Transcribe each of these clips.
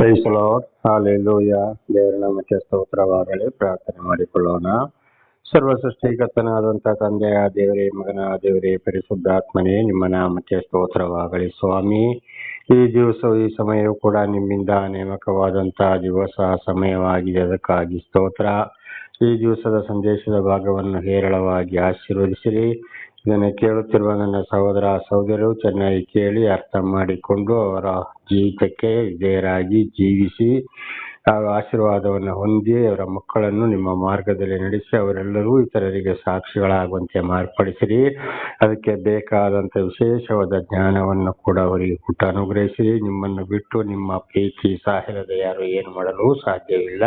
Price lord, hallelujah. ದೇವರ ನಾಮಕ್ಕೆ ಸ್ತೋತ್ರವಾಗಲಿ. ಪ್ರಾರ್ಥನೆ ಮಾಡಿಕೊಳ್ಳೋಣ. ಸರ್ವ ಸೃಷ್ಟಿಕರ್ತನಾದಂಥ ತಂದೆಯ ದೇವರೇ, ಮಗನ ದೇವರೇ, ಪರಿಶುದ್ಧಾತ್ಮನೇ, ನಿಮ್ಮ ನಾಮಕ್ಕೆ ಸ್ತೋತ್ರವಾಗಲಿ ಸ್ವಾಮಿ. ಈ ದಿವಸವು ಈ ಸಮಯವು ಕೂಡ ನಿಮ್ಮಿಂದ ನೇಮಕವಾದಂತಹ ದಿವಸ ಸಮಯವಾಗಿದೆ. ಅದಕ್ಕಾಗಿ ಸ್ತೋತ್ರ. ಈ ದಿವಸದ ಸಂದೇಶದ ಭಾಗವನ್ನು ಹೇರಳವಾಗಿ ಆಶೀರ್ವದಿಸಿರಿ. ಇದನ್ನು ಕೇಳುತ್ತಿರುವ ನನ್ನ ಸಹೋದರ ಸಹೋದರರು ಚೆನ್ನಾಗಿ ಕೇಳಿ ಅರ್ಥ ಮಾಡಿಕೊಂಡು ಅವರ ಜೀವಿತಕ್ಕೆ ವಿಧೇಯರಾಗಿ ಜೀವಿಸಿ ಹಾಗೂ ಆಶೀರ್ವಾದವನ್ನು ಹೊಂದಿ ಅವರ ಮಕ್ಕಳನ್ನು ನಿಮ್ಮ ಮಾರ್ಗದಲ್ಲಿ ನಡೆಸಿ ಅವರೆಲ್ಲರೂ ಇತರರಿಗೆ ಸಾಕ್ಷಿಗಳಾಗುವಂತೆ ಮಾರ್ಪಡಿಸಿರಿ. ಅದಕ್ಕೆ ಬೇಕಾದಂಥ ವಿಶೇಷವಾದ ಜ್ಞಾನವನ್ನು ಕೂಡ ಅವರಿಗೆ ಕೊಟ್ಟು ಅನುಗ್ರಹಿಸಿರಿ. ನಿಮ್ಮನ್ನು ಬಿಟ್ಟು ನಿಮ್ಮ ಪ್ರೀತಿ ಸಾಹಿರದ ಯಾರು ಏನು ಮಾಡಲು ಸಾಧ್ಯವಿಲ್ಲ.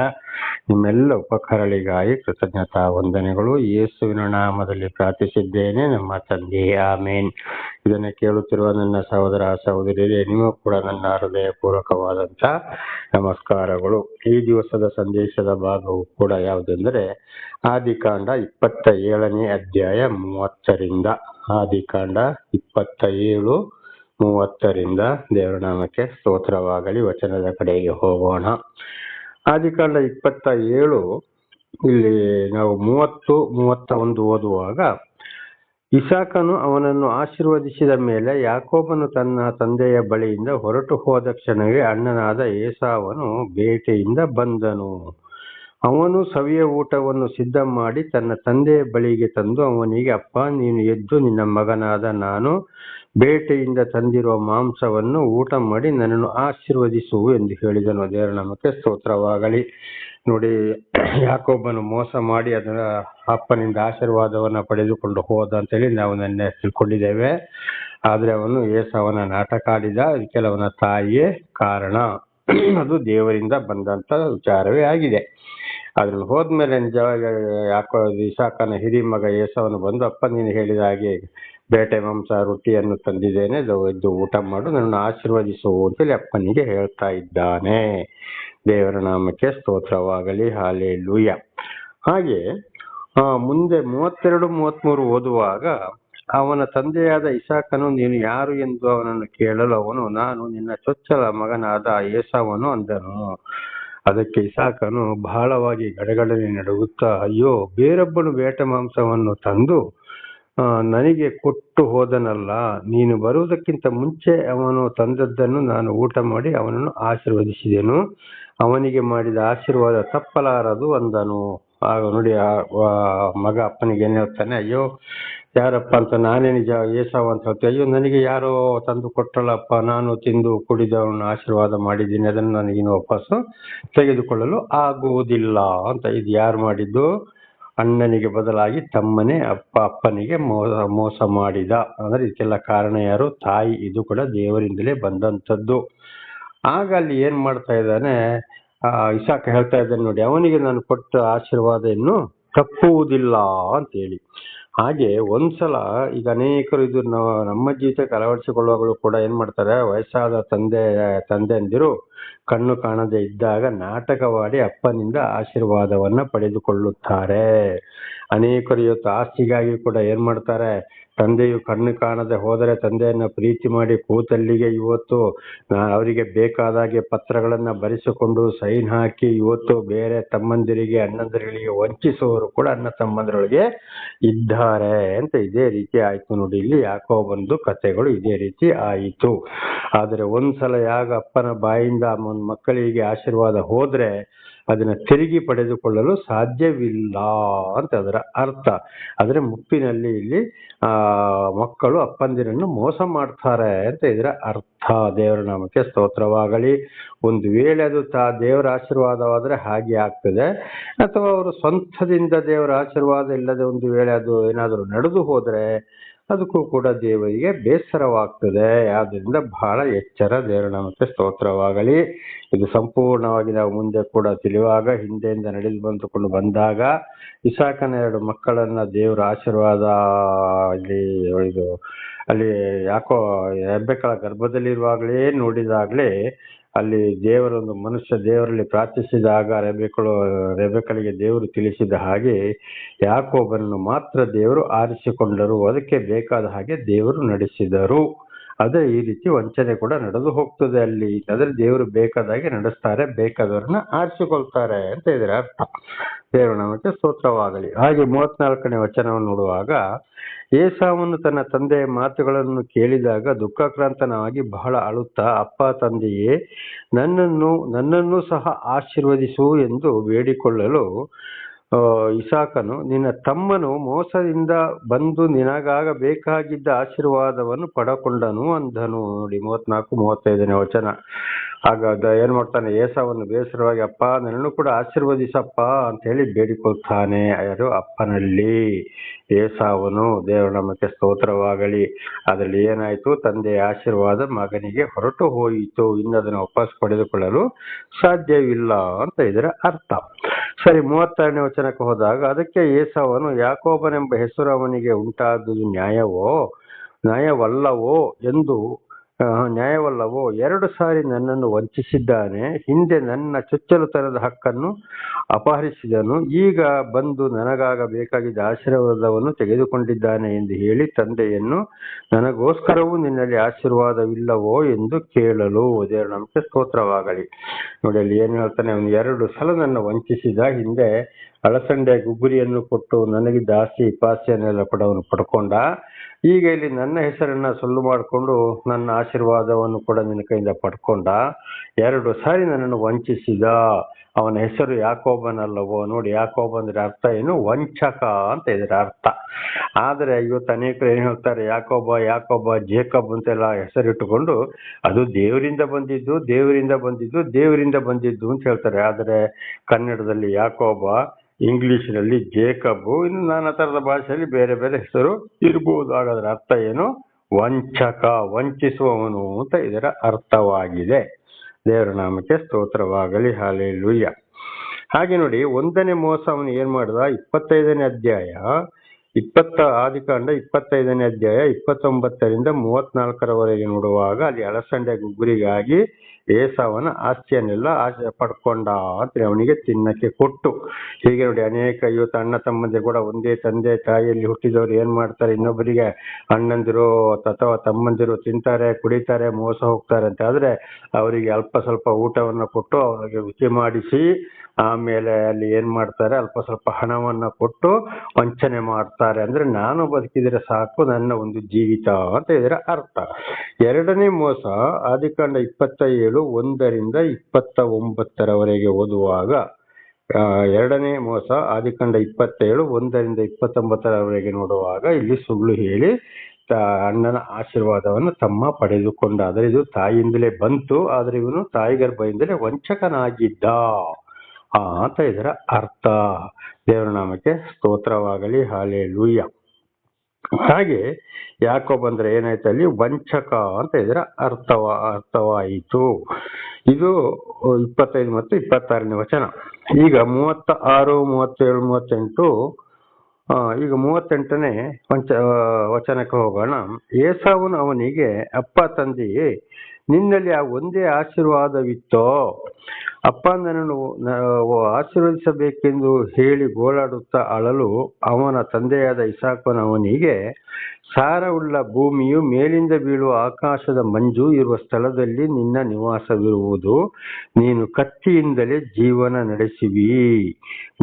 ನಿಮ್ಮೆಲ್ಲ ಉಪಕಾರಗಳಿಗಾಗಿ ಕೃತಜ್ಞತಾ ವಂದನೆಗಳು. ಯೇಸುವಿನ ನಾಮದಲ್ಲಿ ಪ್ರಾರ್ಥಿಸಿದ್ದೇನೆ ನಮ್ಮ ತಂದೆ, ಆಮೇನ್. ಇದನ್ನು ಕೇಳುತ್ತಿರುವ ನನ್ನ ಸಹೋದರ ಸಹೋದರಿಯರೇ, ನಿಮಗೂ ಕೂಡ ನನ್ನ ಹೃದಯಪೂರ್ವಕವಾದಂಥ ನಮಸ್ಕಾರಗಳು. ಈ ದಿವಸದ ಸಂದೇಶದ ಭಾಗವು ಕೂಡ ಯಾವುದೆಂದರೆ ಆದಿಕಾಂಡ 27ನೇ ಅಧ್ಯಾಯ 30ರಿಂದ. ಆದಿಕಾಂಡ 27:30 ದೇವರ ನಾಮಕ್ಕೆ ಸ್ತೋತ್ರವಾಗಲಿ. ವಚನದ ಕಡೆಗೆ ಹೋಗೋಣ. ಆದಿಕಾಂಡ 27 ಇಲ್ಲಿ ನಾವು 30-31 ಓದುವಾಗ, ಇಸಾಕನು ಅವನನ್ನು ಆಶೀರ್ವದಿಸಿದ ಮೇಲೆ ಯಾಕೋಬನು ತನ್ನ ತಂದೆಯ ಬಳಿಯಿಂದ ಹೊರಟು ಹೋದ ಕ್ಷಣವೇ ಅಣ್ಣನಾದ ಏಸಾವನು ಬೇಟೆಯಿಂದ ಬಂದನು. ಅವನು ಸವಿಯ ಊಟವನ್ನು ಸಿದ್ಧ ಮಾಡಿ ತನ್ನ ತಂದೆಯ ಬಳಿಗೆ ತಂದು ಅವನಿಗೆ, ಅಪ್ಪ, ನೀನು ಎದ್ದು ನಿನ್ನ ಮಗನಾದ ನಾನು ಬೇಟೆಯಿಂದ ತಂದಿರುವ ಮಾಂಸವನ್ನು ಊಟ ಮಾಡಿ ನನ್ನನ್ನು ಆಶೀರ್ವದಿಸು ಎಂದು ಹೇಳಿದನು. ದೇವರ ನಾಮಕ್ಕೆ ಸ್ತೋತ್ರವಾಗಲಿ. ನೋಡಿ, ಯಾಕೋಬನು ಮೋಸ ಮಾಡಿ ಅದರ ಅಪ್ಪನಿಂದ ಆಶೀರ್ವಾದವನ್ನು ಪಡೆದುಕೊಂಡು ಹೋದ ಅಂತೇಳಿ ನಾವು ನೆನ್ನೆ ತಿಳ್ಕೊಂಡಿದ್ದೇವೆ. ಆದರೆ ಅವನು ಏಸಾವನ ನಾಟಕ ಆಡಿದ. ಅದಕ್ಕೆಲ್ಲ ಅವನ ತಾಯಿಯೇ ಕಾರಣ. ಅದು ದೇವರಿಂದ ಬಂದಂತ ವಿಚಾರವೇ ಆಗಿದೆ. ಅದ್ರಲ್ಲಿ ಹೋದ್ಮೇಲೆ ನಿಜವಾಗಿ ಇಸಾಕನ ಹಿರಿ ಮಗ ಏಸಾವನು ಬಂದು, ಅಪ್ಪ, ನೀನು ಹೇಳಿದ ಹಾಗೆ ಬೇಟೆ ಮಾಂಸ ರೊಟ್ಟಿಯನ್ನು ತಂದಿದ್ದೇನೆ, ಎದ್ದು ಊಟ ಮಾಡು, ನನ್ನನ್ನು ಆಶೀರ್ವದಿಸು ಅಂತೇಳಿ ಅಪ್ಪನಿಗೆ ಹೇಳ್ತಾ ಇದ್ದಾನೆ. ದೇವರ ನಾಮಕ್ಕೆ ಸ್ತೋತ್ರವಾಗಲಿ. ಹಾಲೆಲೂಯ. ಹಾಗೆ ಮುಂದೆ 32-33 ಓದುವಾಗ, ಅವನ ತಂದೆಯಾದ ಇಸಾಕನು, ನೀನು ಯಾರು ಎಂದು ಅವನನ್ನು ಕೇಳಲು ಅವನು, ನಾನು ನಿನ್ನ ಚೊಚ್ಚಲ ಮಗನಾದ ಏಸಾವನು ಅಂದನು. ಅದಕ್ಕೆ ಇಸಾಕನು ಬಹಳವಾಗಿ ಗಡಗಡನೆ ನಡುಗುತ್ತಾ, ಅಯ್ಯೋ, ಬೇರೊಬ್ಬನು ಬೇಟೆ ಮಾಂಸವನ್ನು ತಂದು ನನಗೆ ಕೊಟ್ಟು ಹೋದನಲ್ಲ. ನೀನು ಬರುವುದಕ್ಕಿಂತ ಮುಂಚೆ ಅವನು ತಂದದ್ದನ್ನು ನಾನು ಊಟ ಮಾಡಿ ಅವನನ್ನು ಆಶೀರ್ವದಿಸಿದೆನು. ಅವನಿಗೆ ಮಾಡಿದ ಆಶೀರ್ವಾದ ತಪ್ಪಲಾರದು ಅಂದನು. ಆಗ ನೋಡಿ, ಮಗ ಅಪ್ಪನಿಗೆ ಏನ್ ಹೇಳ್ತಾನೆ, ಅಯ್ಯೋ, ಯಾರಪ್ಪ ಅಂತ ನಾನೇ ನಿಜ ಏಸಾವ ಅಂತ ಹೇಳ್ತೇನೆ. ಅಯ್ಯೋ, ನನಗೆ ಯಾರೋ ತಂದು ಕೊಟ್ಟಲ್ಲಪ್ಪ, ನಾನು ತಿಂದು ಕುಡಿದು ಅವನ ಆಶೀರ್ವಾದ ಮಾಡಿದ್ದೀನಿ, ಅದನ್ನು ನನಗಿನ್ನು ವಾಪಸ್ಸು ತೆಗೆದುಕೊಳ್ಳಲು ಆಗುವುದಿಲ್ಲ ಅಂತ. ಇದು ಯಾರು ಮಾಡಿದ್ದು? ಅಣ್ಣನಿಗೆ ಬದಲಾಗಿ ತಮ್ಮನೇ ಅಪ್ಪನಿಗೆ ಮೋಸ ಮಾಡಿದ. ಅಂದ್ರೆ ಇದಕ್ಕೆಲ್ಲ ಕಾರಣ ಯಾರು? ತಾಯಿ. ಇದು ಕೂಡ ದೇವರಿಂದಲೇ ಬಂದಂಥದ್ದು. ಆಗ ಅಲ್ಲಿ ಏನ್ ಮಾಡ್ತಾ ಇದ್ದಾನೆ, ಇಸಾಕ ಹೇಳ್ತಾ ಇದ್ದಾನೆ, ನೋಡಿ, ಅವನಿಗೆ ನಾನು ಕೊಟ್ಟ ಆಶೀರ್ವಾದ ಇನ್ನು ತಪ್ಪುವುದಿಲ್ಲ ಅಂತೇಳಿ. ಹಾಗೆ ಒಂದ್ಸಲ ಈಗ ಅನೇಕರು ಇದು ನಮ್ಮ ಜೀವಿತಕ್ಕೆ ಅಳವಡಿಸಿಕೊಳ್ಳುವಾಗಲೂ ಕೂಡ ಏನ್ ಮಾಡ್ತಾರೆ, ವಯಸ್ಸಾದ ತಂದೆಯಂದಿರು ಕಣ್ಣು ಕಾಣದೆ ಇದ್ದಾಗ ನಾಟಕವಾಡಿ ಅಪ್ಪನಿಂದ ಆಶೀರ್ವಾದವನ್ನ ಪಡೆದುಕೊಳ್ಳುತ್ತಾರೆ. ಅನೇಕರು ಇವತ್ತು ಆಸ್ತಿಗಾಗಿ ಕೂಡ ಏನ್ ಮಾಡ್ತಾರೆ, ತಂದೆಯು ಕಣ್ಣು ಕಾಣದೆ ಹೋದರೆ ತಂದೆಯನ್ನ ಪ್ರೀತಿ ಮಾಡಿ ಕೂತಲ್ಲಿಗೆ ಇವತ್ತು ಅವರಿಗೆ ಬೇಕಾದಾಗೆ ಪತ್ರಗಳನ್ನ ಬರೆಸಿಕೊಂಡು ಸೈನ್ ಹಾಕಿ ಇವತ್ತು ಬೇರೆ ತಮ್ಮಂದಿರಿಗೆ ಅಣ್ಣಂದಿರಿಗೆ ವಂಚಿಸುವವರು ಕೂಡ ಅಣ್ಣ ತಮ್ಮಂದಿರೊಳಗೆ ಇದ್ದಾರೆ ಅಂತ. ಇದೇ ರೀತಿ ಆಯ್ತು ನೋಡಿ. ಇಲ್ಲಿ ಯಾಕೋಬಂದು ಕಥೆಗಳು ಇದೇ ರೀತಿ ಆಯಿತು. ಆದರೆ ಒಂದ್ಸಲ ಯಾಗ ಅಪ್ಪನ ಬಾಯಿಂದ ಮಕ್ಕಳಿಗೆ ಆಶೀರ್ವಾದ ಹೋದ್ರೆ ಅದನ್ನ ತಿರುಗಿ ಪಡೆದುಕೊಳ್ಳಲು ಸಾಧ್ಯವಿಲ್ಲ ಅಂತ ಅದರ ಅರ್ಥ. ಆದ್ರೆ ಮುಪ್ಪಿನಲ್ಲಿ ಇಲ್ಲಿ ಮಕ್ಕಳು ಅಪ್ಪಂದಿರನ್ನು ಮೋಸ ಮಾಡ್ತಾರೆ ಅಂತ ಇದರ ಅರ್ಥ. ದೇವರ ನಾಮಕ್ಕೆ ಸ್ತೋತ್ರವಾಗಲಿ. ಒಂದು ವೇಳೆ ಅದು ದೇವರ ಆಶೀರ್ವಾದವಾದ್ರೆ ಹಾಗೆ ಆಗ್ತದೆ, ಅಥವಾ ಅವರು ಸ್ವಂತದಿಂದ ದೇವರ ಆಶೀರ್ವಾದ ಇಲ್ಲದೆ ಒಂದು ವೇಳೆ ಅದು ಏನಾದರೂ ನಡೆದು ಹೋದ್ರೆ ಅದಕ್ಕೂ ಕೂಡ ದೇವರಿಗೆ ಬೇಸರವಾಗ್ತದೆ. ಆದ್ರಿಂದ ಬಹಳ ಎಚ್ಚರ. ದೇವರ ನಾಮಕ್ಕೆ ಸ್ತೋತ್ರವಾಗಲಿ. ಇದು ಸಂಪೂರ್ಣವಾಗಿ ನಾವು ಮುಂದೆ ಕೂಡ ತಿಳಿಯುವಾಗ, ಹಿಂದೆಯಿಂದ ನಡೆದು ಬಂದುಕೊಂಡು ಬಂದಾಗ ಇಸಾಕನ 2 ಮಕ್ಕಳನ್ನ ದೇವರ ಆಶೀರ್ವಾದ ಅಲ್ಲಿ ಯಾಕೋ ರೆಬೆಕ್ಕಳ ಗರ್ಭದಲ್ಲಿರುವಾಗಲೇ ನೋಡಿದಾಗಲೇ ಅಲ್ಲಿ ದೇವರೊಂದು ಮನುಷ್ಯ ದೇವರಲ್ಲಿ ಪ್ರಾರ್ಥಿಸಿದಾಗ ರೆಬೆಕ್ಕಳಿಗೆ ದೇವರು ತಿಳಿಸಿದ ಹಾಗೆ ಯಾಕೋಬನನ್ನು ಮಾತ್ರ ದೇವರು ಆರಿಸಿಕೊಂಡರು. ಅದಕ್ಕೆ ಬೇಕಾದ ಹಾಗೆ ದೇವರು ನಡೆಸಿದರು. ಅದೇ ಈ ರೀತಿ ವಂಚನೆ ಕೂಡ ನಡೆದು ಹೋಗ್ತದೆ ಅಲ್ಲಿ. ಆದ್ರೆ ದೇವರು ಬೇಕಾದಾಗೆ ನಡೆಸ್ತಾರೆ, ಬೇಕಾದವ್ರನ್ನ ಆರಿಸಿಕೊಳ್ತಾರೆ ಅಂತ ಇದ್ರೆ ಅರ್ಥ. ದೇವರ ನಾಮಕ್ಕೆ ಸ್ತೋತ್ರವಾಗಲಿ. ಹಾಗೆ 34ನೇ ವಚನವನ್ನು ನೋಡುವಾಗ, ಏಸಾವನು ತನ್ನ ತಂದೆಯ ಮಾತುಗಳನ್ನು ಕೇಳಿದಾಗ ದುಃಖಾಕ್ರಾಂತನಾಗಿ ಬಹಳ ಅಳುತ್ತಾ, ಅಪ್ಪ ತಂದೆಯೇ, ನನ್ನನ್ನು ಸಹ ಆಶೀರ್ವದಿಸು ಎಂದು ಬೇಡಿಕೊಳ್ಳಲು ಇಸಾಕನು, ನಿನ್ನ ತಮ್ಮನು ಮೋಸದಿಂದ ಬಂದು ನಿನಗಾಗ ಬೇಕಾಗಿದ್ದ ಆಶೀರ್ವಾದವನ್ನು ಪಡಕೊಂಡನು ಅಂದನು. ನೋಡಿ 34-35ನೇ ವಚನ. ಆಗ ಏನ್ ಮಾಡ್ತಾನೆ, ಏಸಾವನ್ನು ಬೇಸರವಾಗಿ, ಅಪ್ಪ ನನ್ನನ್ನು ಕೂಡ ಆಶೀರ್ವದಿಸಪ್ಪ ಅಂತ ಹೇಳಿ ಬೇಡಿಕೊಳ್ತಾನೆ. ಯಾರು? ಅಪ್ಪನಲ್ಲಿ ಏಸಾವನು. ದೇವರ ನಾಮಕ್ಕೆ ಸ್ತೋತ್ರವಾಗಲಿ. ಅದರಲ್ಲಿ ಏನಾಯ್ತು? ತಂದೆಯ ಆಶೀರ್ವಾದ ಮಗನಿಗೆ ಹೊರಟು ಹೋಯಿತು, ಇನ್ನು ಅದನ್ನು ವಾಪಸ್ ಪಡೆದುಕೊಳ್ಳಲು ಸಾಧ್ಯವಿಲ್ಲ ಅಂತ ಇದರ ಅರ್ಥ. ಸರಿ, 36ನೇ ವಚನಕ್ಕೆ ಹೋದಾಗ, ಅದಕ್ಕೆ ಏಸಾವನು, ಯಾಕೋಬನೆಂಬ ಹೆಸರು ಅವನಿಗೆ ಉಂಟಾದುದು ನ್ಯಾಯವಲ್ಲವೋ 2 ಸಾರಿ ನನ್ನನ್ನು ವಂಚಿಸಿದ್ದಾನೆ, ಹಿಂದೆ ನನ್ನ ಚೊಚ್ಚಲುತನದ ಹಕ್ಕನ್ನು ಅಪಹರಿಸಿದನು, ಈಗ ಬಂದು ನನಗಾಗ ಬೇಕಾಗಿದ್ದ ಆಶೀರ್ವಾದವನ್ನು ತೆಗೆದುಕೊಂಡಿದ್ದಾನೆ ಎಂದು ಹೇಳಿ ತಂದೆಯನ್ನು, ನನಗೋಸ್ಕರವೂ ನಿನ್ನಲ್ಲಿ ಆಶೀರ್ವಾದವಿಲ್ಲವೋ ಎಂದು ಕೇಳಲು. ದೇವರ ನಾಮಕ್ಕೆ ಸ್ತೋತ್ರವಾಗಲಿ. ನೋಡಿ ಅಲ್ಲಿ ಏನ್ ಹೇಳ್ತಾನೆ, ಅವನು 2 ಸಲ ನನ್ನ ವಂಚಿಸಿದ, ಹಿಂದೆ ಅಳಸಂಡೆ ಗುಗ್ಗುರಿಯನ್ನು ಕೊಟ್ಟು ನನಗೆ ದಾಸಿ ಪಾಸಿಯನ್ನೆಲ್ಲ ಕೂಡ ಅವನು ಪಡ್ಕೊಂಡ, ಈಗ ಇಲ್ಲಿ ನನ್ನ ಹೆಸರನ್ನ ಸೊಲ್ಲು ಮಾಡಿಕೊಂಡು ನನ್ನ ಆಶೀರ್ವಾದವನ್ನು ಕೂಡ ನಿನ್ನ ಕೈಯಿಂದ ಪಡ್ಕೊಂಡ. 2 ಸಾರಿ ನನ್ನನ್ನು ವಂಚಿಸಿದ. ಅವನ ಹೆಸರು ಯಾಕೋಬನಲ್ಲವೋ. ನೋಡಿ, ಯಾಕೋಬ ಅಂದ್ರೆ ಅರ್ಥ ಏನು? ವಂಚಕ ಅಂತ ಇದರ ಅರ್ಥ. ಆದ್ರೆ ಇವತ್ತು ಅನೇಕರು ಏನ್ ಹೇಳ್ತಾರೆ, ಯಾಕೋಬ ಜೇಕಬ್ ಅಂತೆಲ್ಲ ಹೆಸರಿಟ್ಟುಕೊಂಡು ಅದು ದೇವರಿಂದ ಬಂದಿದ್ದು ಅಂತ ಹೇಳ್ತಾರೆ. ಆದ್ರೆ ಕನ್ನಡದಲ್ಲಿ ಯಾಕೋಬ, ಇಂಗ್ಲಿಷ್ನಲ್ಲಿ ಜೇಕಬ್, ಇನ್ನು ನಾನಾ ತರದ ಭಾಷೆಯಲ್ಲಿ ಬೇರೆ ಬೇರೆ ಹೆಸರು ಇರ್ಬೋದು. ಹಾಗಾದ್ರೆ ಅರ್ಥ ಏನು? ವಂಚಕ, ವಂಚಿಸುವವನು ಅಂತ ಇದರ ಅರ್ಥವಾಗಿದೆ. ದೇವರ ನಾಮಕ್ಕೆ ಸ್ತೋತ್ರವಾಗಲಿ. ಹಲ್ಲೆಲೂಯಾ. ಹಾಗೆ ನೋಡಿ, 1ನೇ ಮೋಸ ಅವನು ಏನ್ ಮಾಡ್ದ? 25ನೇ ಅಧ್ಯಾಯ ಆದಿಕಾಂಡ 25ನೇ ಅಧ್ಯಾಯ 29ರಿಂದ 34ರವರೆಗೆ ನೋಡುವಾಗ, ಅಲ್ಲಿ ಅಳಸಂಡೆ ಗುಗ್ಗುರಿಗಾಗಿ ಏಸಾವನ ಆಸ್ತಿಯನ್ನೆಲ್ಲ ಪಡ್ಕೊಂಡ ಅಂತ ಅವನಿಗೆ ತಿನ್ನಕ್ಕೆ ಕೊಟ್ಟು. ಹೀಗೆ ನೋಡಿ, ಅನೇಕ ಇವತ್ತು ಅಣ್ಣ ತಮ್ಮಂದಿರು ಕೂಡ ಒಂದೇ ತಂದೆ ತಾಯಿಯಲ್ಲಿ ಹುಟ್ಟಿದವರು ಏನ್ ಮಾಡ್ತಾರೆ, ಇನ್ನೊಬ್ಬರಿಗೆ ಅಣ್ಣಂದಿರು ಅಥವಾ ತಮ್ಮಂದಿರು ತಿಂತಾರೆ, ಕುಡಿತಾರೆ, ಮೋಸ ಹೋಗ್ತಾರೆ ಅಂತ. ಆದ್ರೆ ಅವರಿಗೆ ಅಲ್ಪ ಸ್ವಲ್ಪ ಊಟವನ್ನ ಕೊಟ್ಟು ಅವರಿಗೆ ರುಚಿ ಮಾಡಿಸಿ ಆಮೇಲೆ ಅಲ್ಲಿ ಏನ್ ಮಾಡ್ತಾರೆ, ಅಲ್ಪ ಸ್ವಲ್ಪ ಹಣವನ್ನ ಕೊಟ್ಟು ವಂಚನೆ ಮಾಡ್ತಾರೆ. ಅಂದ್ರೆ ನಾನು ಬದುಕಿದ್ರೆ ಸಾಕು, ನನ್ನ ಒಂದು ಜೀವಿತ ಅಂತ ಇದರ ಅರ್ಥ. 2ನೇ ಮೋಸ ಆದಿಕಾಂಡ 27 1ರಿಂದ 29ರವರೆಗೆ ಓದುವಾಗ, 2ನೇ ಮೋಸ ಆದಿಕಾಂಡ 27 1ರಿಂದ 29ರವರೆಗೆ ನೋಡುವಾಗ, ಇಲ್ಲಿ ಸುಳ್ಳು ಹೇಳಿ ಅಣ್ಣನ ಆಶೀರ್ವಾದವನ್ನು ತಮ್ಮ ಪಡೆದುಕೊಂಡ. ಆದ್ರೆ ಇದು ತಾಯಿಯಿಂದಲೇ ಬಂತು, ಆದ್ರೆ ಇವನು ತಾಯಿ ಗರ್ಭದಿಂದಲೇ ವಂಚಕನಾಗಿದ್ದ ಅಂತ ಇದರ ಅರ್ಥ. ದೇವರ ನಾಮಕ್ಕೆ ಸ್ತೋತ್ರವಾಗಲಿ. ಹಲ್ಲೆಲೂಯಾ. ಹಾಗೆ ಯಾಕೋಬ ಅಂದ್ರೆ ಏನಾಯ್ತು, ಅಲ್ಲಿ ವಂಚಕ ಅಂತ ಇದರ ಅರ್ಥವಾಯಿತು. ಇದು 25 ಮತ್ತು 26ನೇ ವಚನ. ಈಗ 36, 37, 38. ಈಗ 38ನೇ ವಚನಕ್ಕೆ ಹೋಗೋಣ. ಏಸಾವನು ಅವನಿಗೆ, ಅಪ್ಪ ತಂದೆಯೇ, ನಿನ್ನಲ್ಲಿ ಆ ಒಂದೇ ಆಶೀರ್ವಾದವಿತ್ತೋ? ಅಪ್ಪ ನನ್ನನ್ನು ಆಶೀರ್ವದಿಸಬೇಕೆಂದು ಹೇಳಿ ಗೋಳಾಡುತ್ತಾ ಅಳಲು ಅವನ ತಂದೆಯಾದ ಇಸಾಕನು ಅವನಿಗೆ, ಸಾರವುಳ್ಳ ಭೂಮಿಯು, ಮೇಲಿಂದ ಬೀಳುವ ಆಕಾಶದ ಮಂಜು ಇರುವ ಸ್ಥಳದಲ್ಲಿ ನಿನ್ನ ನಿವಾಸವಿರುವುದು, ನೀನು ಕತ್ತಿಯಿಂದಲೇ ಜೀವನ ನಡೆಸುವಿ,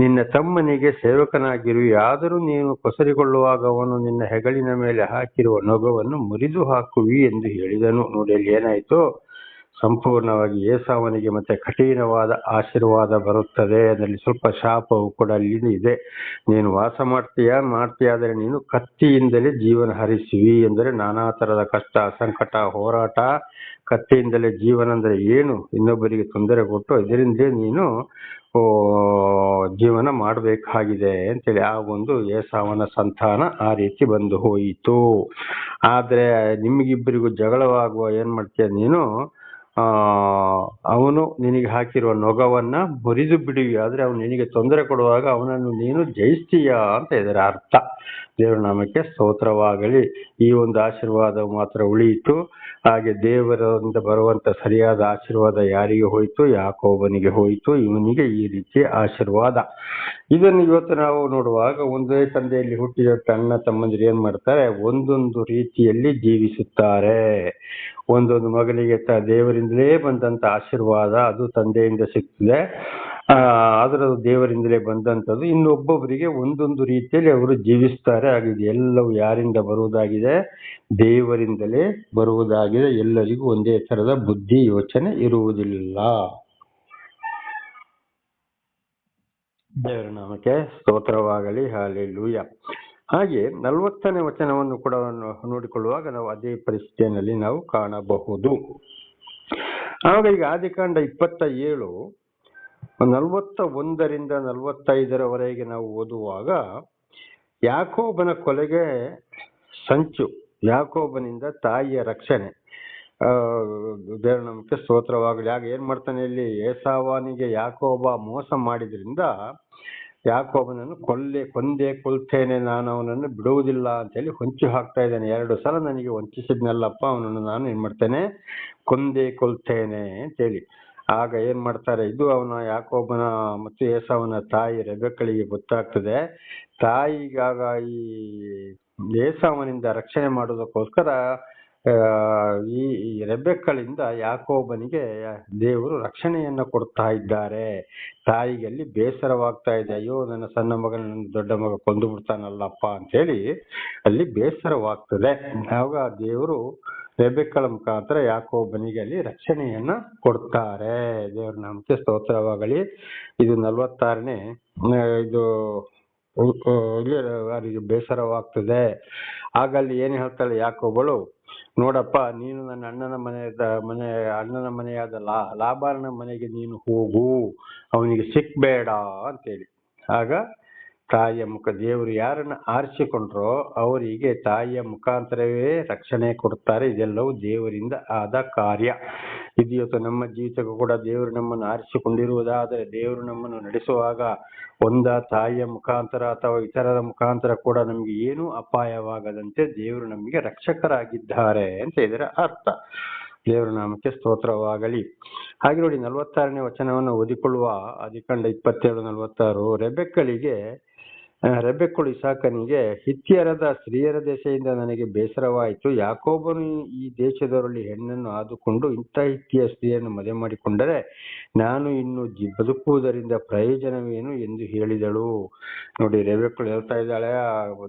ನಿನ್ನ ತಮ್ಮನಿಗೆ ಸೇವಕನಾಗಿರುವಿ, ಆದರೂ ನೀನು ಕೊಸರಿಕೊಳ್ಳುವಾಗ ಅವನು ನಿನ್ನ ಹೆಗಲಿನ ಮೇಲೆ ಹಾಕಿರುವ ನೊಗವನ್ನು ಮುರಿದು ಹಾಕುವಿ ಎಂದು ಹೇಳಿದನು. ನೋಡಿ, ಅಲ್ಲಿ ಏನಾಯ್ತು, ಸಂಪೂರ್ಣವಾಗಿ ಏಸಾವನಿಗೆ ಮತ್ತೆ ಕಠಿಣವಾದ ಆಶೀರ್ವಾದ ಬರುತ್ತದೆ. ಅದರಲ್ಲಿ ಸ್ವಲ್ಪ ಶಾಪವು ಕೂಡ ಅಲ್ಲಿ ಇದೆ. ನೀನು ವಾಸ ಮಾಡ್ತೀಯಾದರೆ ನೀನು ಕತ್ತಿಯಿಂದಲೇ ಜೀವನ ಹರಿಸುವಿ. ಅಂದರೆ ನಾನಾ ತರದ ಕಷ್ಟ, ಸಂಕಟ, ಹೋರಾಟ. ಕತ್ತಿಯಿಂದಲೇ ಜೀವನ ಅಂದ್ರೆ ಏನು? ಇನ್ನೊಬ್ಬರಿಗೆ ತೊಂದರೆ ಕೊಟ್ಟು ಇದರಿಂದಲೇ ನೀನು ಜೀವನ ಮಾಡಬೇಕಾಗಿದೆ ಅಂತೇಳಿ ಆ ಒಂದು ಏಸಾವನ ಸಂತಾನ ಆ ರೀತಿ ಬಂದು ಹೋಯಿತು. ಆದ್ರೆ ನಿಮಗಿಬ್ಬರಿಗೂ ಜಗಳವಾಗುವ ಏನ್ ಮಾಡ್ತೀಯ ನೀನು, ಅವನು ನಿನಗೆ ಹಾಕಿರುವ ನೊಗವನ್ನ ಮುರಿದು ಬಿಡುವಿ, ಆದ್ರೆ ಅವನು ನಿನಗೆ ತೊಂದರೆ ಕೊಡುವಾಗ ಅವನನ್ನು ನೀನು ಜಯಿಸ್ತೀಯ ಅಂತ ಇದರ ಅರ್ಥ. ದೇವರ ನಾಮಕ್ಕೆ ಸ್ತೋತ್ರವಾಗಲಿ. ಈ ಒಂದು ಆಶೀರ್ವಾದ ಮಾತ್ರ ಉಳಿಯಿತು. ಹಾಗೆ ದೇವರಿಂದ ಬರುವಂತ ಸರಿಯಾದ ಆಶೀರ್ವಾದ ಯಾರಿಗೆ ಹೋಯಿತು? ಯಾಕೋಬನಿಗೆ ಹೋಯಿತು. ಇವನಿಗೆ ಈ ರೀತಿಯ ಆಶೀರ್ವಾದ. ಇದನ್ನು ಇವತ್ತು ನಾವು ನೋಡುವಾಗ ಒಂದೇ ತಂದೆಯಲ್ಲಿ ಹುಟ್ಟಿದ ಅಣ್ಣ ತಮ್ಮಂದಿರು ಏನ್ ಮಾಡ್ತಾರೆ? ಒಂದೊಂದು ರೀತಿಯಲ್ಲಿ ಜೀವಿಸುತ್ತಾರೆ. ಒಂದೊಂದು ಮಗನಿಗೆ ದೇವರಿಂದಲೇ ಬಂದಂತ ಆಶೀರ್ವಾದ, ಅದು ತಂದೆಯಿಂದ ಸಿಗ್ತದೆ. ಅದರ ದೇವರಿಂದಲೇ ಬಂದಂಥದ್ದು. ಇನ್ನೊಬ್ಬೊಬ್ಬರಿಗೆ ಒಂದೊಂದು ರೀತಿಯಲ್ಲಿ ಅವರು ಜೀವಿಸ್ತಾರೆ. ಹಾಗೆ ಎಲ್ಲವೂ ಯಾರಿಂದ ಬರುವುದಾಗಿದೆ? ದೇವರಿಂದಲೇ ಬರುವುದಾಗಿದೆ. ಎಲ್ಲರಿಗೂ ಒಂದೇ ತರದ ಬುದ್ಧಿ ಯೋಚನೆ ಇರುವುದಿಲ್ಲ. ದೇವರ ನಾಮಕ್ಕೆ ಸ್ತೋತ್ರವಾಗಲಿ. ಹಲ್ಲೆಲೂಯಾ. ಹಾಗೆ 40ನೇ ವಚನವನ್ನು ಕೂಡ ನೋಡಿಕೊಳ್ಳುವಾಗ ನಾವು ಅದೇ ಪರಿಸ್ಥಿತಿಯಲ್ಲಿ ನಾವು ಕಾಣಬಹುದು. ಆವಾಗ ಈಗ ಆದಿಕಾಂಡ 27 41ರಿಂದ 45ರವರೆಗೆ ನಾವು ಓದುವಾಗ ಯಾಕೋಬನ ಕೊಲೆಗೆ ಸಂಚು, ಯಾಕೋಬನಿಂದ ತಾಯಿಯ ರಕ್ಷಣೆ. ದೇವರ ನಮಗೆ ಸ್ತೋತ್ರವಾಗಲಿ. ಆಗ ಏನ್ ಮಾಡ್ತಾನೆ ಇಲ್ಲಿ? ಏಸಾವನಿಗೆ ಯಾಕೋಬ ಮೋಸ ಮಾಡಿದ್ರಿಂದ ಯಾಕೋಬನನ್ನು ಕೊಂದೇ ಕೊಲ್ತೇನೆ, ನಾನು ಅವನನ್ನು ಬಿಡುವುದಿಲ್ಲ ಅಂತ ಹೇಳಿ ಹೊಂಚು ಹಾಕ್ತಾ ಇದ್ದಾನೆ. 2 ಸಲ ನನಗೆ ವಂಚಿಸಿದ್ನಲ್ಲಪ್ಪ, ಅವನನ್ನು ನಾನು ಏನ್ ಮಾಡ್ತೇನೆ? ಕೊಂದೇ ಕೊಲ್ತೇನೆ ಅಂತೇಳಿ. ಆಗ ಏನ್ ಮಾಡ್ತಾರೆ? ಇದು ಅವನ ಯಾಕೋಬನ ಮತ್ತು ಏಸಾವನ ತಾಯಿ ರೆಬೆಕ್ಕಳಿಗೆ ಗೊತ್ತಾಗ್ತದೆ. ತಾಯಿಗಾಗ ಈ ಏಸಾವನಿಂದ ರಕ್ಷಣೆ ಮಾಡೋದಕ್ಕೋಸ್ಕರ ಈ ರೆಬೆಕ್ಕಳಿಂದ ಯಾಕೋಬನಿಗೆ ದೇವರು ರಕ್ಷಣೆಯನ್ನ ಕೊಡ್ತಾ ಇದ್ದಾರೆ. ತಾಯಿಗೆ ಅಲ್ಲಿ ಬೇಸರವಾಗ್ತಾ ಇದೆ. ಅಯ್ಯೋ, ನನ್ನ ಸಣ್ಣ ಮಗನ ದೊಡ್ಡ ಮಗ ಕೊಂದು ಬಿಡ್ತಾನಲ್ಲಪ್ಪ ಅಂತ ಹೇಳಿ ಅಲ್ಲಿ ಬೇಸರವಾಗ್ತದೆ. ಆವಾಗ ದೇವರು ರೆಬೆಕ್ಕಳ ಮುಖಾಂತರ ಯಾಕೋಬನಿಗೆ ಅಲ್ಲಿ ರಕ್ಷಣೆಯನ್ನ ಕೊಡ್ತಾರೆ. ದೇವರ ನಾಮಕ್ಕೆ ಸ್ತೋತ್ರವಾಗಲಿ. ಇದು 46ನೇ ಇದು ಅವರಿಗೆ ಬೇಸರವಾಗ್ತದೆ. ಆಗ ಅಲ್ಲಿ ಏನ್ ಹೇಳ್ತಾಳೆ ಯಾಕೋಬಳು? ನೋಡಪ್ಪ, ನೀನು ನನ್ನ ಅಣ್ಣನ ಮನೆಯಾದ ಲಾಬಾನನ ಮನೆಗೆ ನೀನು ಹೋಗು, ಅವನಿಗೆ ಸಿಕ್ಬೇಡ ಅಂತೇಳಿ. ಆಗ ತಾಯಿಯ ಮುಖ, ದೇವರು ಯಾರನ್ನ ಆರಿಸಿಕೊಂಡ್ರೋ ಅವರಿಗೆ ತಾಯಿಯ ಮುಖಾಂತರವೇ ರಕ್ಷಣೆ ಕೊಡ್ತಾರೆ. ಇದೆಲ್ಲವೂ ದೇವರಿಂದ ಆದ ಕಾರ್ಯ. ಇದು ಇವತ್ತು ನಮ್ಮ ಜೀವಿತಕ್ಕೂ ಕೂಡ ದೇವರು ನಮ್ಮನ್ನು ಆರಿಸಿಕೊಂಡಿರುವುದಾದರೆ, ದೇವರು ನಮ್ಮನ್ನು ನಡೆಸುವಾಗ ಒಂದ ತಾಯಿಯ ಮುಖಾಂತರ ಅಥವಾ ಇತರರ ಮುಖಾಂತರ ಕೂಡ ನಮ್ಗೆ ಏನೂ ಅಪಾಯವಾಗದಂತೆ ದೇವರು ನಮಗೆ ರಕ್ಷಕರಾಗಿದ್ದಾರೆ ಅಂತ ಇದರ ಅರ್ಥ. ದೇವರ ನಾಮಕ್ಕೆ ಸ್ತೋತ್ರವಾಗಲಿ. ಹಾಗೆ ನೋಡಿ 46ನೇ ವಚನವನ್ನು ಓದಿಕೊಳ್ಳುವ ಆದಿಕಾಂಡ 27:46. ರೆಬೆಕ್ಕಳು ಇಸಾಕನಿಗೆ, ಹಿತ್ತಿಯರಾದ ಸ್ತ್ರೀಯರ ದೇಶದಿಂದ ನನಗೆ ಬೇಸರವಾಯಿತು. ಯಾಕೋಬನು ಈ ದೇಶದವರಲ್ಲಿ ಹೆಣ್ಣನ್ನು ಆದುಕೊಂಡು ಇಂಥ ಹಿತ್ತಿಯ ಸ್ತ್ರೀಯನ್ನು ಮದುವೆ ಮಾಡಿಕೊಂಡರೆ ನಾನು ಇನ್ನು ಬದುಕುವುದರಿಂದ ಪ್ರಯೋಜನವೇನು ಎಂದು ಹೇಳಿದಳು. ನೋಡಿ, ರೆಬೆಕ್ಕಳು ಹೇಳ್ತಾ ಇದ್ದಾಳೆ,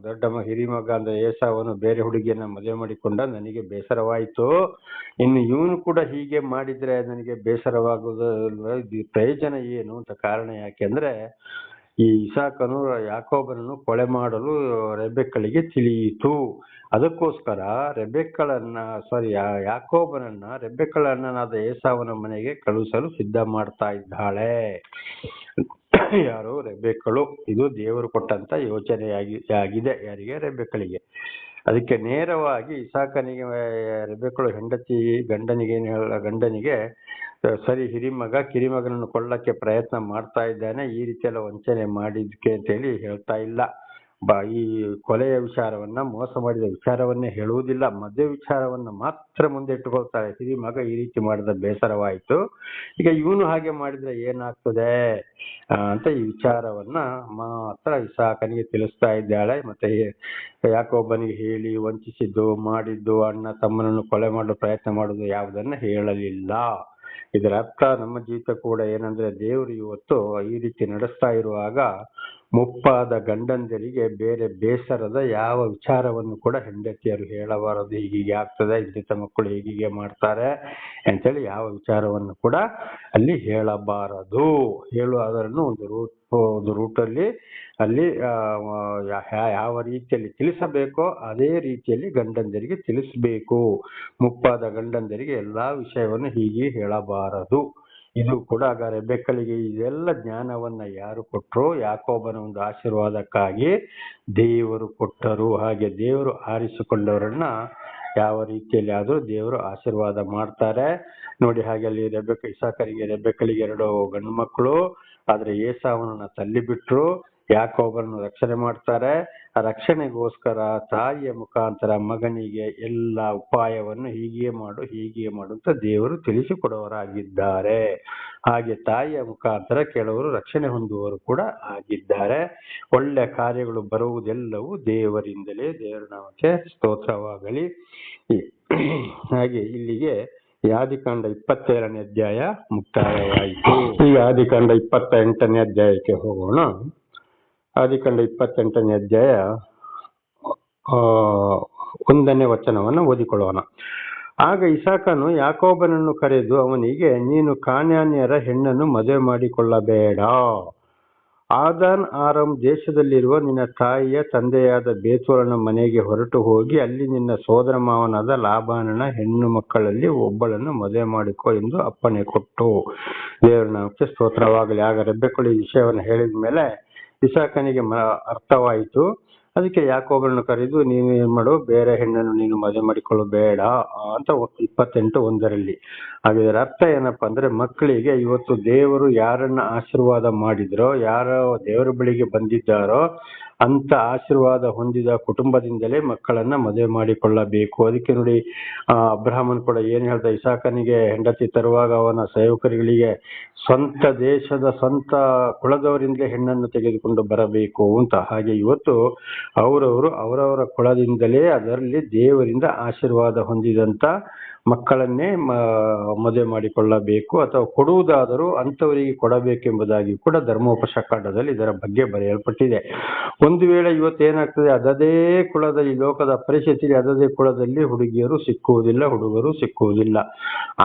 ದೊಡ್ಡ ಹಿರಿಮಗ ಅಂದ್ರೆ ಏಸಾವನು ಬೇರೆ ಹುಡುಗಿಯನ್ನ ಮದುವೆ ಮಾಡಿಕೊಂಡ, ನನಗೆ ಬೇಸರವಾಯಿತು. ಇನ್ನು ಇವನು ಕೂಡ ಹೀಗೆ ಮಾಡಿದ್ರೆ ನನಗೆ ಬೇಸರವಾಗುವುದು, ಪ್ರಯೋಜನ ಏನು ಅಂತ. ಕಾರಣ ಯಾಕೆಂದ್ರೆ ಈ ಇಸಾಕನು ಯಾಕೋಬನನ್ನು ಕೊಲೆ ಮಾಡಲು ರೆಬೆಕ್ಕಳಿಗೆ ತಿಳಿಯಿತು. ಅದಕ್ಕೋಸ್ಕರ ಯಾಕೋಬನನ್ನ ರೆಬೆಕ್ಕಳ ಅಣ್ಣನಾದ ಏಸಾವನ ಮನೆಗೆ ಕಳುಹಿಸಲು ಸಿದ್ಧ ಮಾಡ್ತಾ ಇದ್ದಾಳೆ. ಯಾರು? ರೆಬೆಕ್ಕಳು. ಇದು ದೇವರು ಕೊಟ್ಟಂತ ಯೋಚನೆಯಾಗಿದೆ. ಯಾರಿಗೆ? ರೆಬೆಕ್ಕಳಿಗೆ. ಅದಕ್ಕೆ ನೇರವಾಗಿ ಇಸಾಕನಿಗೆ ರೆಬೆಕ್ಕಳು ಗಂಡನಿಗೆ ಸರಿ, ಹಿರಿಮಗ ಕಿರಿಮಗನನ್ನು ಕೊಳ್ಳಕ್ಕೆ ಪ್ರಯತ್ನ ಮಾಡ್ತಾ ಇದ್ದಾನೆ, ಈ ರೀತಿ ಎಲ್ಲ ವಂಚನೆ ಮಾಡಿದ್ಕೆ ಅಂತ ಹೇಳಿ ಹೇಳ್ತಾ ಇಲ್ಲ. ಈ ಕೊಲೆಯ ವಿಚಾರವನ್ನ, ಮೋಸ ಮಾಡಿದ ವಿಚಾರವನ್ನೇ ಹೇಳುವುದಿಲ್ಲ, ಮದುವೆ ವಿಚಾರವನ್ನ ಮಾತ್ರ ಮುಂದೆ ಇಟ್ಟುಕೊಳ್ತಾರೆ. ಹಿರಿಮಗ ಈ ರೀತಿ ಮಾಡಿದ ಬೇಸರವಾಯಿತು, ಈಗ ಇವನು ಹಾಗೆ ಮಾಡಿದ್ರೆ ಏನಾಗ್ತದೆ ಅಂತ ಈ ವಿಚಾರವನ್ನ ಮಾತ್ರ ಇಸಾಕನಿಗೆ ತಿಳಿಸ್ತಾ ಇದ್ದಾಳೆ. ಮತ್ತೆ ಯಾಕೋಬನಿಗೆ ಹೇಳಿ ವಂಚಿಸಿದ್ದು, ಮಾಡಿದ್ದು, ಅಣ್ಣ ತಮ್ಮನನ್ನು ಕೊಲೆ ಮಾಡಲು ಪ್ರಯತ್ನ ಮಾಡುವುದು ಯಾವುದನ್ನ ಹೇಳಲಿಲ್ಲ. ಇದರ ಅರ್ಥ ನಮ್ಮ ಜೀವಿತ ಕೂಡ ಏನಂದ್ರೆ, ದೇವರು ಇವತ್ತು ಈ ರೀತಿ ನಡೆಸ್ತಾ ಇರುವಾಗ ಮುಪ್ಪಾದ ಗಂಡಂದರಿಗೆ ಬೇರೆ ಬೇಸರದ ಯಾವ ವಿಚಾರವನ್ನು ಕೂಡ ಹೆಂಡತಿಯರು ಹೇಳಬಾರದು. ಹೀಗೆ ಆಗ್ತದೆ, ಇಂಥ ಮಕ್ಕಳು ಹೀಗೆ ಮಾಡ್ತಾರೆ ಅಂತೇಳಿ ಯಾವ ವಿಚಾರವನ್ನು ಕೂಡ ಅಲ್ಲಿ ಹೇಳಬಾರದು. ಅದನ್ನು ಒಂದು ರೂಟಲ್ಲಿ ಅಲ್ಲಿ ಯಾವ ರೀತಿಯಲ್ಲಿ ತಿಳಿಸಬೇಕೋ ಅದೇ ರೀತಿಯಲ್ಲಿ ಗಂಡಂದರಿಗೆ ತಿಳಿಸಬೇಕು. ಮುಪ್ಪಾದ ಗಂಡಂದರಿಗೆ ಎಲ್ಲಾ ವಿಷಯವನ್ನು ಹೀಗೆ ಹೇಳಬಾರದು. ಇದು ಕೂಡ ರೆಬೆಕ್ಕಳಿಗೆ ಇದೆಲ್ಲ ಜ್ಞಾನವನ್ನ ಯಾರು ಕೊಟ್ಟರು? ಯಾಕೋಬನ ಒಂದು ಆಶೀರ್ವಾದಕ್ಕಾಗಿ ದೇವರು ಕೊಟ್ಟರು. ಹಾಗೆ ದೇವರು ಆರಿಸಿಕೊಂಡವರನ್ನ ಯಾವ ರೀತಿಯಲ್ಲಿ ಆದ್ರೂ ದೇವರು ಆಶೀರ್ವಾದ ಮಾಡ್ತಾರೆ ನೋಡಿ. ಹಾಗೆ ಅಲ್ಲಿ ರೆಬೆಕ್ಕಳಿಗೆ 2 ಗಂಡು ಮಕ್ಕಳು, ಆದ್ರೆ ಏಸಾವನನ್ನ ತಳ್ಳಿ ಬಿಟ್ರು, ಯಾಕೋಬರನ್ನು ರಕ್ಷಣೆ ಮಾಡ್ತಾರೆ. ಆ ರಕ್ಷಣೆಗೋಸ್ಕರ ತಾಯಿಯ ಮುಖಾಂತರ ಮಗನಿಗೆ ಎಲ್ಲ ಉಪಾಯವನ್ನು ಹೀಗೆ ಮಾಡು ಅಂತ ದೇವರು ತಿಳಿಸಿಕೊಡುವವರಾಗಿದ್ದಾರೆ. ಹಾಗೆ ತಾಯಿಯ ಮುಖಾಂತರ ಕೆಲವರು ರಕ್ಷಣೆ ಹೊಂದುವವರು ಕೂಡ ಆಗಿದ್ದಾರೆ. ಒಳ್ಳೆ ಕಾರ್ಯಗಳು ಬರುವುದೆಲ್ಲವೂ ದೇವರಿಂದಲೇ. ದೇವರ ನಾಮಕ್ಕೆ ಸ್ತೋತ್ರವಾಗಲಿ. ಹಾಗೆ ಇಲ್ಲಿಗೆ ಈ ಆದಿಕಾಂಡ 27ನೇ ಅಧ್ಯಾಯ ಮುಕ್ತಾಯವಾಯಿತು. ಈಗ ಆದಿಕಾಂಡ 28ನೇ ಅಧ್ಯಾಯಕ್ಕೆ ಹೋಗೋಣ. ಆದಿಕಾಂಡ 28ನೇ ಅಧ್ಯಾಯ 1ನೇ ವಚನವನ್ನು ಓದಿಕೊಳ್ಳೋಣ. ಆಗ ಇಸಾಕನು ಯಾಕೋಬನನ್ನು ಕರೆದು ಅವನಿಗೆ, ನೀನು ಕಾನಾನ್ಯರ ಹೆಣ್ಣನ್ನು ಮದುವೆ ಮಾಡಿಕೊಳ್ಳಬೇಡ. ಆದಾನ್ ಆರಾಮ್ ದೇಶದಲ್ಲಿರುವ ನಿನ್ನ ತಾಯಿಯ ತಂದೆಯಾದ ಬೇತೂರನ ಮನೆಗೆ ಹೊರಟು ಹೋಗಿ ಅಲ್ಲಿ ನಿನ್ನ ಸೋದರ ಮಾವನಾದ ಲಾಬಾನನ ಹೆಣ್ಣು ಮಕ್ಕಳಲ್ಲಿ ಒಬ್ಬಳನ್ನು ಮದುವೆ ಮಾಡಿಕೊ ಎಂದು ಅಪ್ಪಣೆ ಕೊಟ್ಟು. ದೇವರ ನಾಮಕ್ಕೆ ಸ್ತೋತ್ರವಾಗಲಿ. ಆಗ ರೆಬೆಕ್ಕಳು ಈ ವಿಷಯವನ್ನು ಹೇಳಿದ ಮೇಲೆ ಇಸಾಕನಿಗೆ ಅರ್ಥವಾಯಿತು. ಅದಕ್ಕೆ ಯಾಕೋಬನನ್ನು ಕರೆದು, ನೀನು ಏನ್ ಮಾಡು, ಬೇರೆ ಹೆಣ್ಣನ್ನು ನೀನು ಮದುವೆ ಮಾಡಿಕೊಳ್ಳಬೇಡ ಅಂತ 28:1 ಹಾಗೆ ಇದರ ಅರ್ಥ ಏನಪ್ಪಾ ಅಂದ್ರೆ, ಮಕ್ಕಳಿಗೆ ಇವತ್ತು ದೇವರು ಯಾರನ್ನ ಆಶೀರ್ವಾದ ಮಾಡಿದ್ರೋ, ಯಾರೋ ದೇವರ ಬಳಿಗೆ ಬಂದಿದ್ದಾರೋ ಅಂತ ಆಶೀರ್ವಾದ ಹೊಂದಿದ ಕುಟುಂಬದಿಂದಲೇ ಮಕ್ಕಳನ್ನ ಮದುವೆ ಮಾಡಿಕೊಳ್ಳಬೇಕು. ಅದಕ್ಕೆ ನೋಡಿ, ಅಬ್ರಹಾಮನ್ ಕೂಡ ಏನ್ ಹೇಳ್ದ, ಇಸಾಕನಿಗೆ ಹೆಂಡತಿ ತರುವಾಗ ಅವನ ಸೇವಕರುಗಳಿಗೆ ಸ್ವಂತ ದೇಶದ ಸ್ವಂತ ಕುಲದವರಿಂದಲೇ ಹೆಣ್ಣನ್ನು ತೆಗೆದುಕೊಂಡು ಬರಬೇಕು ಅಂತ. ಹಾಗೆ ಇವತ್ತು ಅವರವರ ಕುಲದಿಂದಲೇ, ಅದರಲ್ಲಿ ದೇವರಿಂದ ಆಶೀರ್ವಾದ ಹೊಂದಿದಂತ ಮಕ್ಕಳನ್ನೇ ಮದುವೆ ಮಾಡಿಕೊಳ್ಳಬೇಕು, ಅಥವಾ ಕೊಡುವುದಾದರೂ ಅಂಥವರಿಗೆ ಕೊಡಬೇಕೆಂಬುದಾಗಿ ಕೂಡ ಧರ್ಮೋಪದೇಶಕಾಂಡದಲ್ಲಿ ಇದರ ಬಗ್ಗೆ ಬರೆಯಲ್ಪಟ್ಟಿದೆ. ಒಂದು ವೇಳೆ ಇವತ್ತೇನಾಗ್ತದೆ, ಅದದೇ ಕುಲದ, ಈ ಲೋಕದ ಪರಿಸ್ಥಿತಿಯಲ್ಲಿ ಅದದೇ ಕುಲದಲ್ಲಿ ಹುಡುಗಿಯರು ಸಿಕ್ಕುವುದಿಲ್ಲ, ಹುಡುಗರು ಸಿಕ್ಕುವುದಿಲ್ಲ.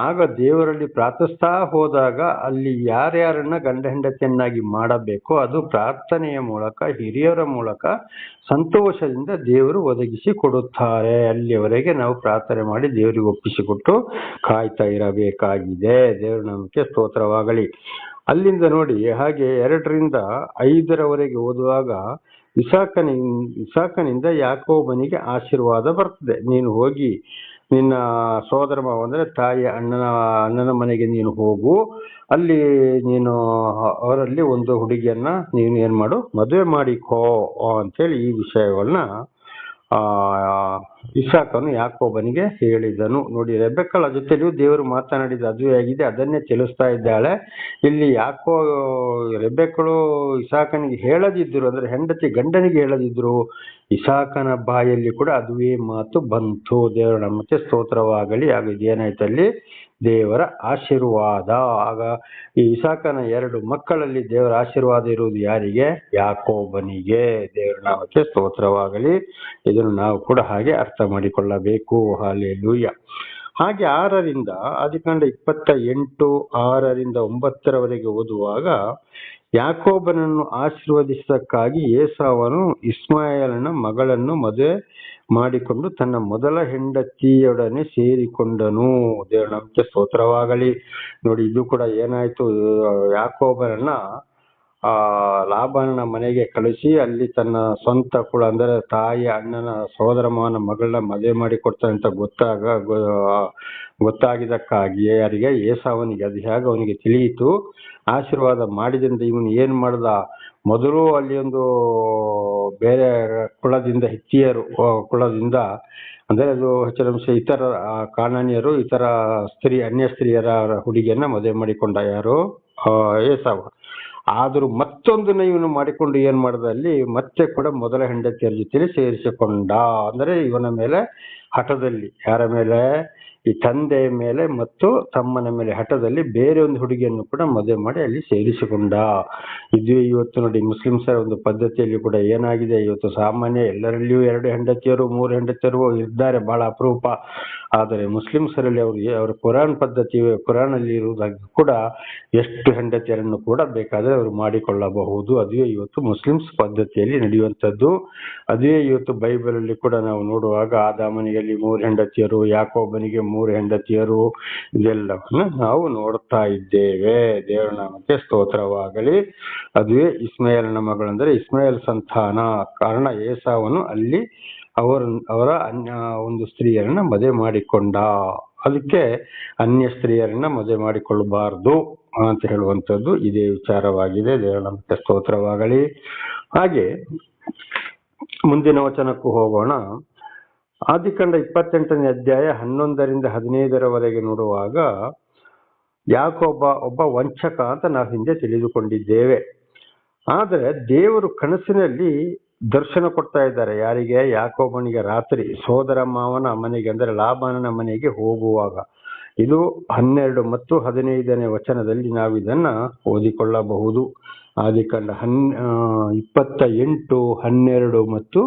ಆಗ ದೇವರಲ್ಲಿ ಪ್ರಾರ್ಥಿಸ್ತಾ ಹೋದಾಗ ಅಲ್ಲಿ ಯಾರ್ಯಾರನ್ನ ಗಂಡ ಹೆಂಡತಿಯನ್ನಾಗಿ ಮಾಡಬೇಕೋ ಅದು ಪ್ರಾರ್ಥನೆಯ ಮೂಲಕ, ಹಿರಿಯರ ಮೂಲಕ ಸಂತೋಷದಿಂದ ದೇವರು ಒದಗಿಸಿ ಕೊಡುತ್ತಾರೆ. ಅಲ್ಲಿಯವರೆಗೆ ನಾವು ಪ್ರಾರ್ಥನೆ ಮಾಡಿ ದೇವರಿಗೆ ಒಪ್ಪಿಸಿಕೊಟ್ಟು ಕಾಯ್ತಾ ಇರಬೇಕಾಗಿದೆ. ದೇವರ ನಾಮಕ್ಕೆ ಸ್ತೋತ್ರವಾಗಲಿ. ಅಲ್ಲಿಂದ ನೋಡಿ, ಹಾಗೆ 2ರಿಂದ 5ರವರೆಗೆ ಓದುವಾಗ ಇಸಾಕನಿಂದ ಯಾಕೋಬನಿಗೆ ಆಶೀರ್ವಾದ ಬರ್ತದೆ. ನೀನು ಹೋಗಿ ನಿನ್ನ ಸೋದರ ಮಾವ ಅಂದ್ರೆ ತಾಯಿಯ ಅಣ್ಣನ ಮನೆಗೆ ನೀನು ಹೋಗು, ಅಲ್ಲಿ ನೀನು ಅವರಲ್ಲಿ ಒಂದು ಹುಡುಗಿಯನ್ನ ನೀನು ಏನ್ ಮಾಡು, ಮದುವೆ ಮಾಡಿಕೋ ಅಂತೇಳಿ ಈ ವಿಷಯವನ್ನ ಇಸಾಕನು ಯಾಕೋಬನಿಗೆ ಹೇಳಿದನು. ನೋಡಿ, ರೆಬೆಕ್ಕಳ ಜೊತೆಲಿಯೂ ದೇವರು ಮಾತನಾಡಿದ ಅದುವೆ ಆಗಿದೆ, ಅದನ್ನೇ ತಿಳಿಸ್ತಾ ಇದ್ದಾಳೆ. ಇಲ್ಲಿ ರೆಬೆಕ್ಕಳು ಇಸಾಕನಿಗೆ ಹೇಳದಿದ್ರು, ಅಂದ್ರೆ ಹೆಂಡತಿ ಗಂಡನಿಗೆ ಹೇಳದಿದ್ರು, ಇಸಾಕನ ಬಾಯಲ್ಲಿ ಕೂಡ ಅದುವೇ ಮಾತು ಬಂತು. ದೇವರ ನಾಮಕ್ಕೆ ಸ್ತೋತ್ರವಾಗಲಿ. ಆಗ ಇದೇನಾಯ್ತು, ಅಲ್ಲಿ ದೇವರ ಆಶೀರ್ವಾದ. ಆಗ ಈ ಇಸಾಕನ 2 ಮಕ್ಕಳಲ್ಲಿ ದೇವರ ಆಶೀರ್ವಾದ ಇರುವುದು ಯಾರಿಗೆ? ಯಾಕೋಬನಿಗೆ. ದೇವರ ನಾಮಕ್ಕೆ ಸ್ತೋತ್ರವಾಗಲಿ. ಇದನ್ನು ನಾವು ಕೂಡ ಹಾಗೆ ಅರ್ಥ ಮಾಡಿಕೊಳ್ಳಬೇಕು. ಹಲ್ಲೆಲೂಯಾ. ಹಾಗೆ ಆದಿಕಾಂಡ 28 6ರಿಂದ 9ರವರೆಗೆ ಓದುವಾಗ, ಯಾಕೋಬನನ್ನು ಆಶೀರ್ವದಿಸಕ್ಕಾಗಿ ಏಸಾವನು ಇಸ್ಮಾಯೇಲನ ಮಗಳನ್ನು ಮದುವೆ ಮಾಡಿಕೊಂಡು ತನ್ನ ಮೊದಲ ಹೆಂಡತಿಯೊಡನೆ ಸೇರಿಕೊಂಡನು. ದೇವರ ನಾಮಕ್ಕೆ ಸ್ತೋತ್ರವಾಗಲಿ. ನೋಡಿ, ಇದು ಕೂಡ ಏನಾಯ್ತು, ಯಾಕೋಬನನ್ನ ಲಾಬಾನನ ಮನೆಗೆ ಕಳಿಸಿ ಅಲ್ಲಿ ತನ್ನ ಸ್ವಂತ ಕುಲ ಅಂದ್ರೆ ತಾಯಿಯ ಅಣ್ಣನ ಸೋದರ ಮಾವನ ಮಗಳನ್ನ ಮದುವೆ ಮಾಡಿ ಕೊಡ್ತಾನೆ ಅಂತ ಗೊತ್ತಾಗಿದ್ದಕ್ಕಾಗಿ ಯಾರಿಗೆ? ಏಸಾವನಿಗೆ. ಅದು ಹೇಗೆ ಅವನಿಗೆ ತಿಳಿಯಿತು, ಆಶೀರ್ವಾದ ಮಾಡಿದಿಂದ ಇವನು ಏನ್ ಮಾಡ್ದ, ಮೊದಲು ಅಲ್ಲಿ ಒಂದು ಬೇರೆ ಕುಲದಿಂದ, ಹಿತ್ತಿಯರು ಕುಲದಿಂದ, ಅಂದ್ರೆ ಅದು ಹೆಚ್ಚಿನ ಇತರ ಕಾನಾನ್ಯರು, ಇತರ ಅನ್ಯ ಸ್ತ್ರೀಯರ ಹುಡುಗಿಯನ್ನ ಮದುವೆ ಮಾಡಿಕೊಂಡ. ಯಾರು? ಏಸಾವ. ಆದ್ರೂ ಮತ್ತೊಂದನ್ನ ಇವನು ಮಾಡಿಕೊಂಡು ಏನ್ ಮಾಡ್ದ, ಅಲ್ಲಿ ಮತ್ತೆ ಕೂಡ ಮೊದಲ ಹೆಂಡತಿಯರ ಜೊತೆ ಸೇರಿಸಿಕೊಂಡ. ಅಂದ್ರೆ ಇವನ ಮೇಲೆ ಹಠದಲ್ಲಿ, ಯಾರ ಮೇಲೆ? ಈ ತಂದೆಯ ಮೇಲೆ ಮತ್ತು ತಮ್ಮನ ಮೇಲೆ ಹಠದಲ್ಲಿ ಬೇರೆ ಒಂದು ಹುಡುಗಿಯನ್ನು ಕೂಡ ಮದುವೆ ಮಾಡಿ ಅಲ್ಲಿ ಸೇರಿಸಿಕೊಂಡ. ಇದು ಇವತ್ತು ನೋಡಿ, ಮುಸ್ಲಿಮ್ಸರ ಒಂದು ಪದ್ಧತಿಯಲ್ಲಿ ಕೂಡ ಏನಾಗಿದೆ, ಇವತ್ತು ಸಾಮಾನ್ಯ ಎಲ್ಲರಲ್ಲಿಯೂ 2 ಹೆಂಡತಿಯರು 3 ಹೆಂಡತಿಯರು ಇದ್ದಾರೆ, ಬಹಳ ಅಪರೂಪ. ಆದರೆ ಮುಸ್ಲಿಮ್ಸರಲ್ಲಿ ಅವರ ಕುರಾನ್ ಅಲ್ಲಿ ಇರುವುದಾಗಿ ಕೂಡ ಎಷ್ಟು ಹೆಂಡತಿಯರನ್ನು ಕೂಡ ಬೇಕಾದ್ರೆ ಅವರು ಮಾಡಿಕೊಳ್ಳಬಹುದು. ಅದುವೇ ಇವತ್ತು ಮುಸ್ಲಿಮ್ಸ್ ಪದ್ಧತಿಯಲ್ಲಿ ನಡೆಯುವಂಥದ್ದು. ಅದೇ ಇವತ್ತು ಬೈಬಲ್ ಅಲ್ಲಿ ಕೂಡ ನಾವು ನೋಡುವಾಗ ಆದಾಮನಿಗೆ 3 ಹೆಂಡತಿಯರು, ಯಾಕೋಬನಿಗೆ 3 ಹೆಂಡತಿಯರು, ಇದೆಲ್ಲವನ್ನ ನಾವು ನೋಡ್ತಾ ಇದ್ದೇವೆ. ದೇವರ ನಾಮಕ್ಕೆ ಸ್ತೋತ್ರವಾಗಲಿ. ಅದುವೇ ಇಸ್ಮಾಯೇಲನ ಮಗಳು, ಅಂದ್ರೆ ಇಸ್ಮಾಯೇಲ್ ಸಂತಾನ. ಕಾರಣ ಏಸಾವನು ಅಲ್ಲಿ ಅವರ ಒಂದು ಸ್ತ್ರೀಯರನ್ನ ಮದುವೆ ಮಾಡಿಕೊಂಡ. ಅದಕ್ಕೆ ಅನ್ಯ ಸ್ತ್ರೀಯರನ್ನ ಮದುವೆ ಮಾಡಿಕೊಳ್ಳಬಾರದು ಅಂತ ಹೇಳುವಂಥದ್ದು ಇದೇ ವಿಚಾರವಾಗಿದೆ. ದೇವರ ನಾಮಕ್ಕೆ ಸ್ತೋತ್ರವಾಗಲಿ. ಹಾಗೆ ಮುಂದಿನ ವಚನಕ್ಕೂ ಹೋಗೋಣ. ಆದಿಕಾಂಡ 28ನೇ ಅಧ್ಯಾಯ 11ರಿಂದ 15ರವರೆಗೆ ನೋಡುವಾಗ ಯಾಕೋಬ ಒಬ್ಬ ವಂಚಕ ಅಂತ ನಾವು ಹಿಂದೆ ತಿಳಿದುಕೊಂಡಿದ್ದೇವೆ. ಆದರೆ ದೇವರು ಕನಸಿನಲ್ಲಿ ದರ್ಶನ ಕೊಡ್ತಾ ಇದ್ದಾರೆ. ಯಾರಿಗೆ? ಯಾಕೋಬನಿಗೆ ರಾತ್ರಿ ಸೋದರ ಮಾವನ ಮನೆಗೆ, ಅಂದರೆ ಲಾಬಾನನ ಮನೆಗೆ ಹೋಗುವಾಗ. ಇದು 12 ಮತ್ತು 15ನೇ ವಚನದಲ್ಲಿ ನಾವು ಇದನ್ನ ಓದಿಕೊಳ್ಳಬಹುದು. ಆದಿಕಾಂಡ 28, 12 ಮತ್ತು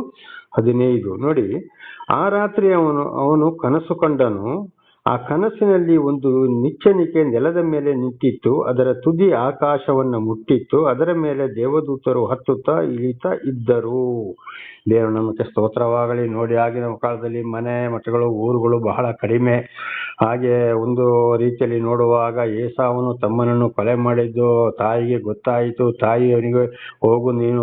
15 ನೋಡಿ. ಆ ರಾತ್ರಿ ಅವನು ಕನಸು ಕಂಡನು. ಆ ಕನಸಿನಲ್ಲಿ ಒಂದು ನಿಚ್ಚಣಿಕೆ ನೆಲದ ಮೇಲೆ ನಿಂತಿತ್ತು, ಅದರ ತುದಿ ಆಕಾಶವನ್ನ ಮುಟ್ಟಿತ್ತು, ಅದರ ಮೇಲೆ ದೇವದೂತರು ಹತ್ತುತ್ತಾ ಇಳಿತಾ ಇದ್ದರು. ದೇವರ ನಾಮಕ್ಕೆ ಸ್ತೋತ್ರವಾಗಲಿ. ನೋಡಿ, ಆಗಿನ ಕಾಲದಲ್ಲಿ ಮನೆ ಮಠಗಳು ಊರುಗಳು ಬಹಳ ಕಡಿಮೆ. ಹಾಗೆ ಒಂದು ರೀತಿಯಲ್ಲಿ ನೋಡುವಾಗ ಏಸಾವನು ತಮ್ಮನನ್ನು ಕೊಲೆ ಮಾಡಿದ್ದು ತಾಯಿಗೆ ಗೊತ್ತಾಯಿತು. ತಾಯಿ ಅವನಿಗೆ, ಹೋಗು ನೀನು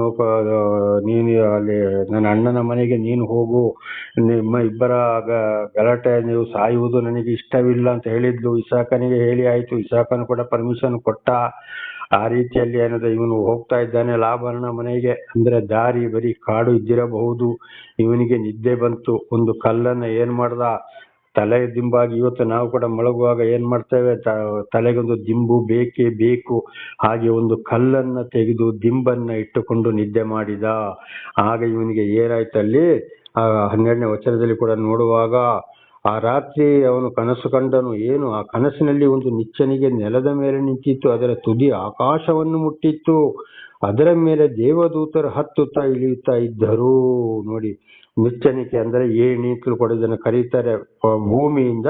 ಅಲ್ಲಿ ನನ್ನ ಅಣ್ಣನ ಮನೆಗೆ ನೀನು ಹೋಗು, ನಿಮ್ಮ ಇಬ್ಬರ ಗಲಾಟೆ, ನೀವು ಸಾಯುವುದು ನನಗೆ ಇಷ್ಟವಿಲ್ಲ ಅಂತ ಹೇಳಿದ್ಲು. ಇಸಾಕನಿಗೆ ಹೇಳಿ ಆಯ್ತು. ಇಸಾಕನು ಕೂಡ ಪರ್ಮಿಷನ್ ಕೊಟ್ಟ. ಆ ರೀತಿಯಲ್ಲಿ ಏನದ ಇವನು ಹೋಗ್ತಾ ಇದ್ದಾನೆ ಲಾಬಾನನ ಮನೆಗೆ. ಅಂದ್ರೆ ದಾರಿ ಬರೀ ಕಾಡು ಇದ್ದಿರಬಹುದು. ಇವನಿಗೆ ನಿದ್ದೆ ಬಂತು. ಒಂದು ಕಲ್ಲನ್ನ ಏನ್ ಮಾಡ್ದ, ತಲೆ ದಿಂಬಾಗಿ. ಇವತ್ತು ನಾವು ಕೂಡ ಮಲಗುವಾಗ ಏನ್ ಮಾಡ್ತೇವೆ, ತಲೆಗೊಂದು ದಿಂಬು ಬೇಕೇ ಬೇಕು. ಹಾಗೆ ಒಂದು ಕಲ್ಲನ್ನ ತೆಗೆದು ದಿಂಬನ್ನ ಇಟ್ಟುಕೊಂಡು ನಿದ್ದೆ ಮಾಡಿದ. ಆಗ ಇವನಿಗೆ ಏನಾಯ್ತಲ್ಲಿ, 12ನೇ ವಚನದಲ್ಲಿ ಕೂಡ ನೋಡುವಾಗ, ಆ ರಾತ್ರಿ ಅವನು ಕನಸು ಕಂಡನು. ಏನು? ಆ ಕನಸಿನಲ್ಲಿ ಒಂದು ನಿಚ್ಚಣಿಗೆ ನೆಲದ ಮೇಲೆ ನಿಂತಿತ್ತು, ಅದರ ತುದಿ ಆಕಾಶವನ್ನು ಮುಟ್ಟಿತ್ತು, ಅದರ ಮೇಲೆ ದೇವದೂತರು ಹತ್ತುತ್ತಾ ಇಳಿಯುತ್ತಾ ಇದ್ದರು. ನೋಡಿ, ನಿಚ್ಚಣಿಕೆ ಅಂದ್ರೆ ಏಣಿ ಕೂಡ ಇದನ್ನು ಕರೀತಾರೆ. ಭೂಮಿಯಿಂದ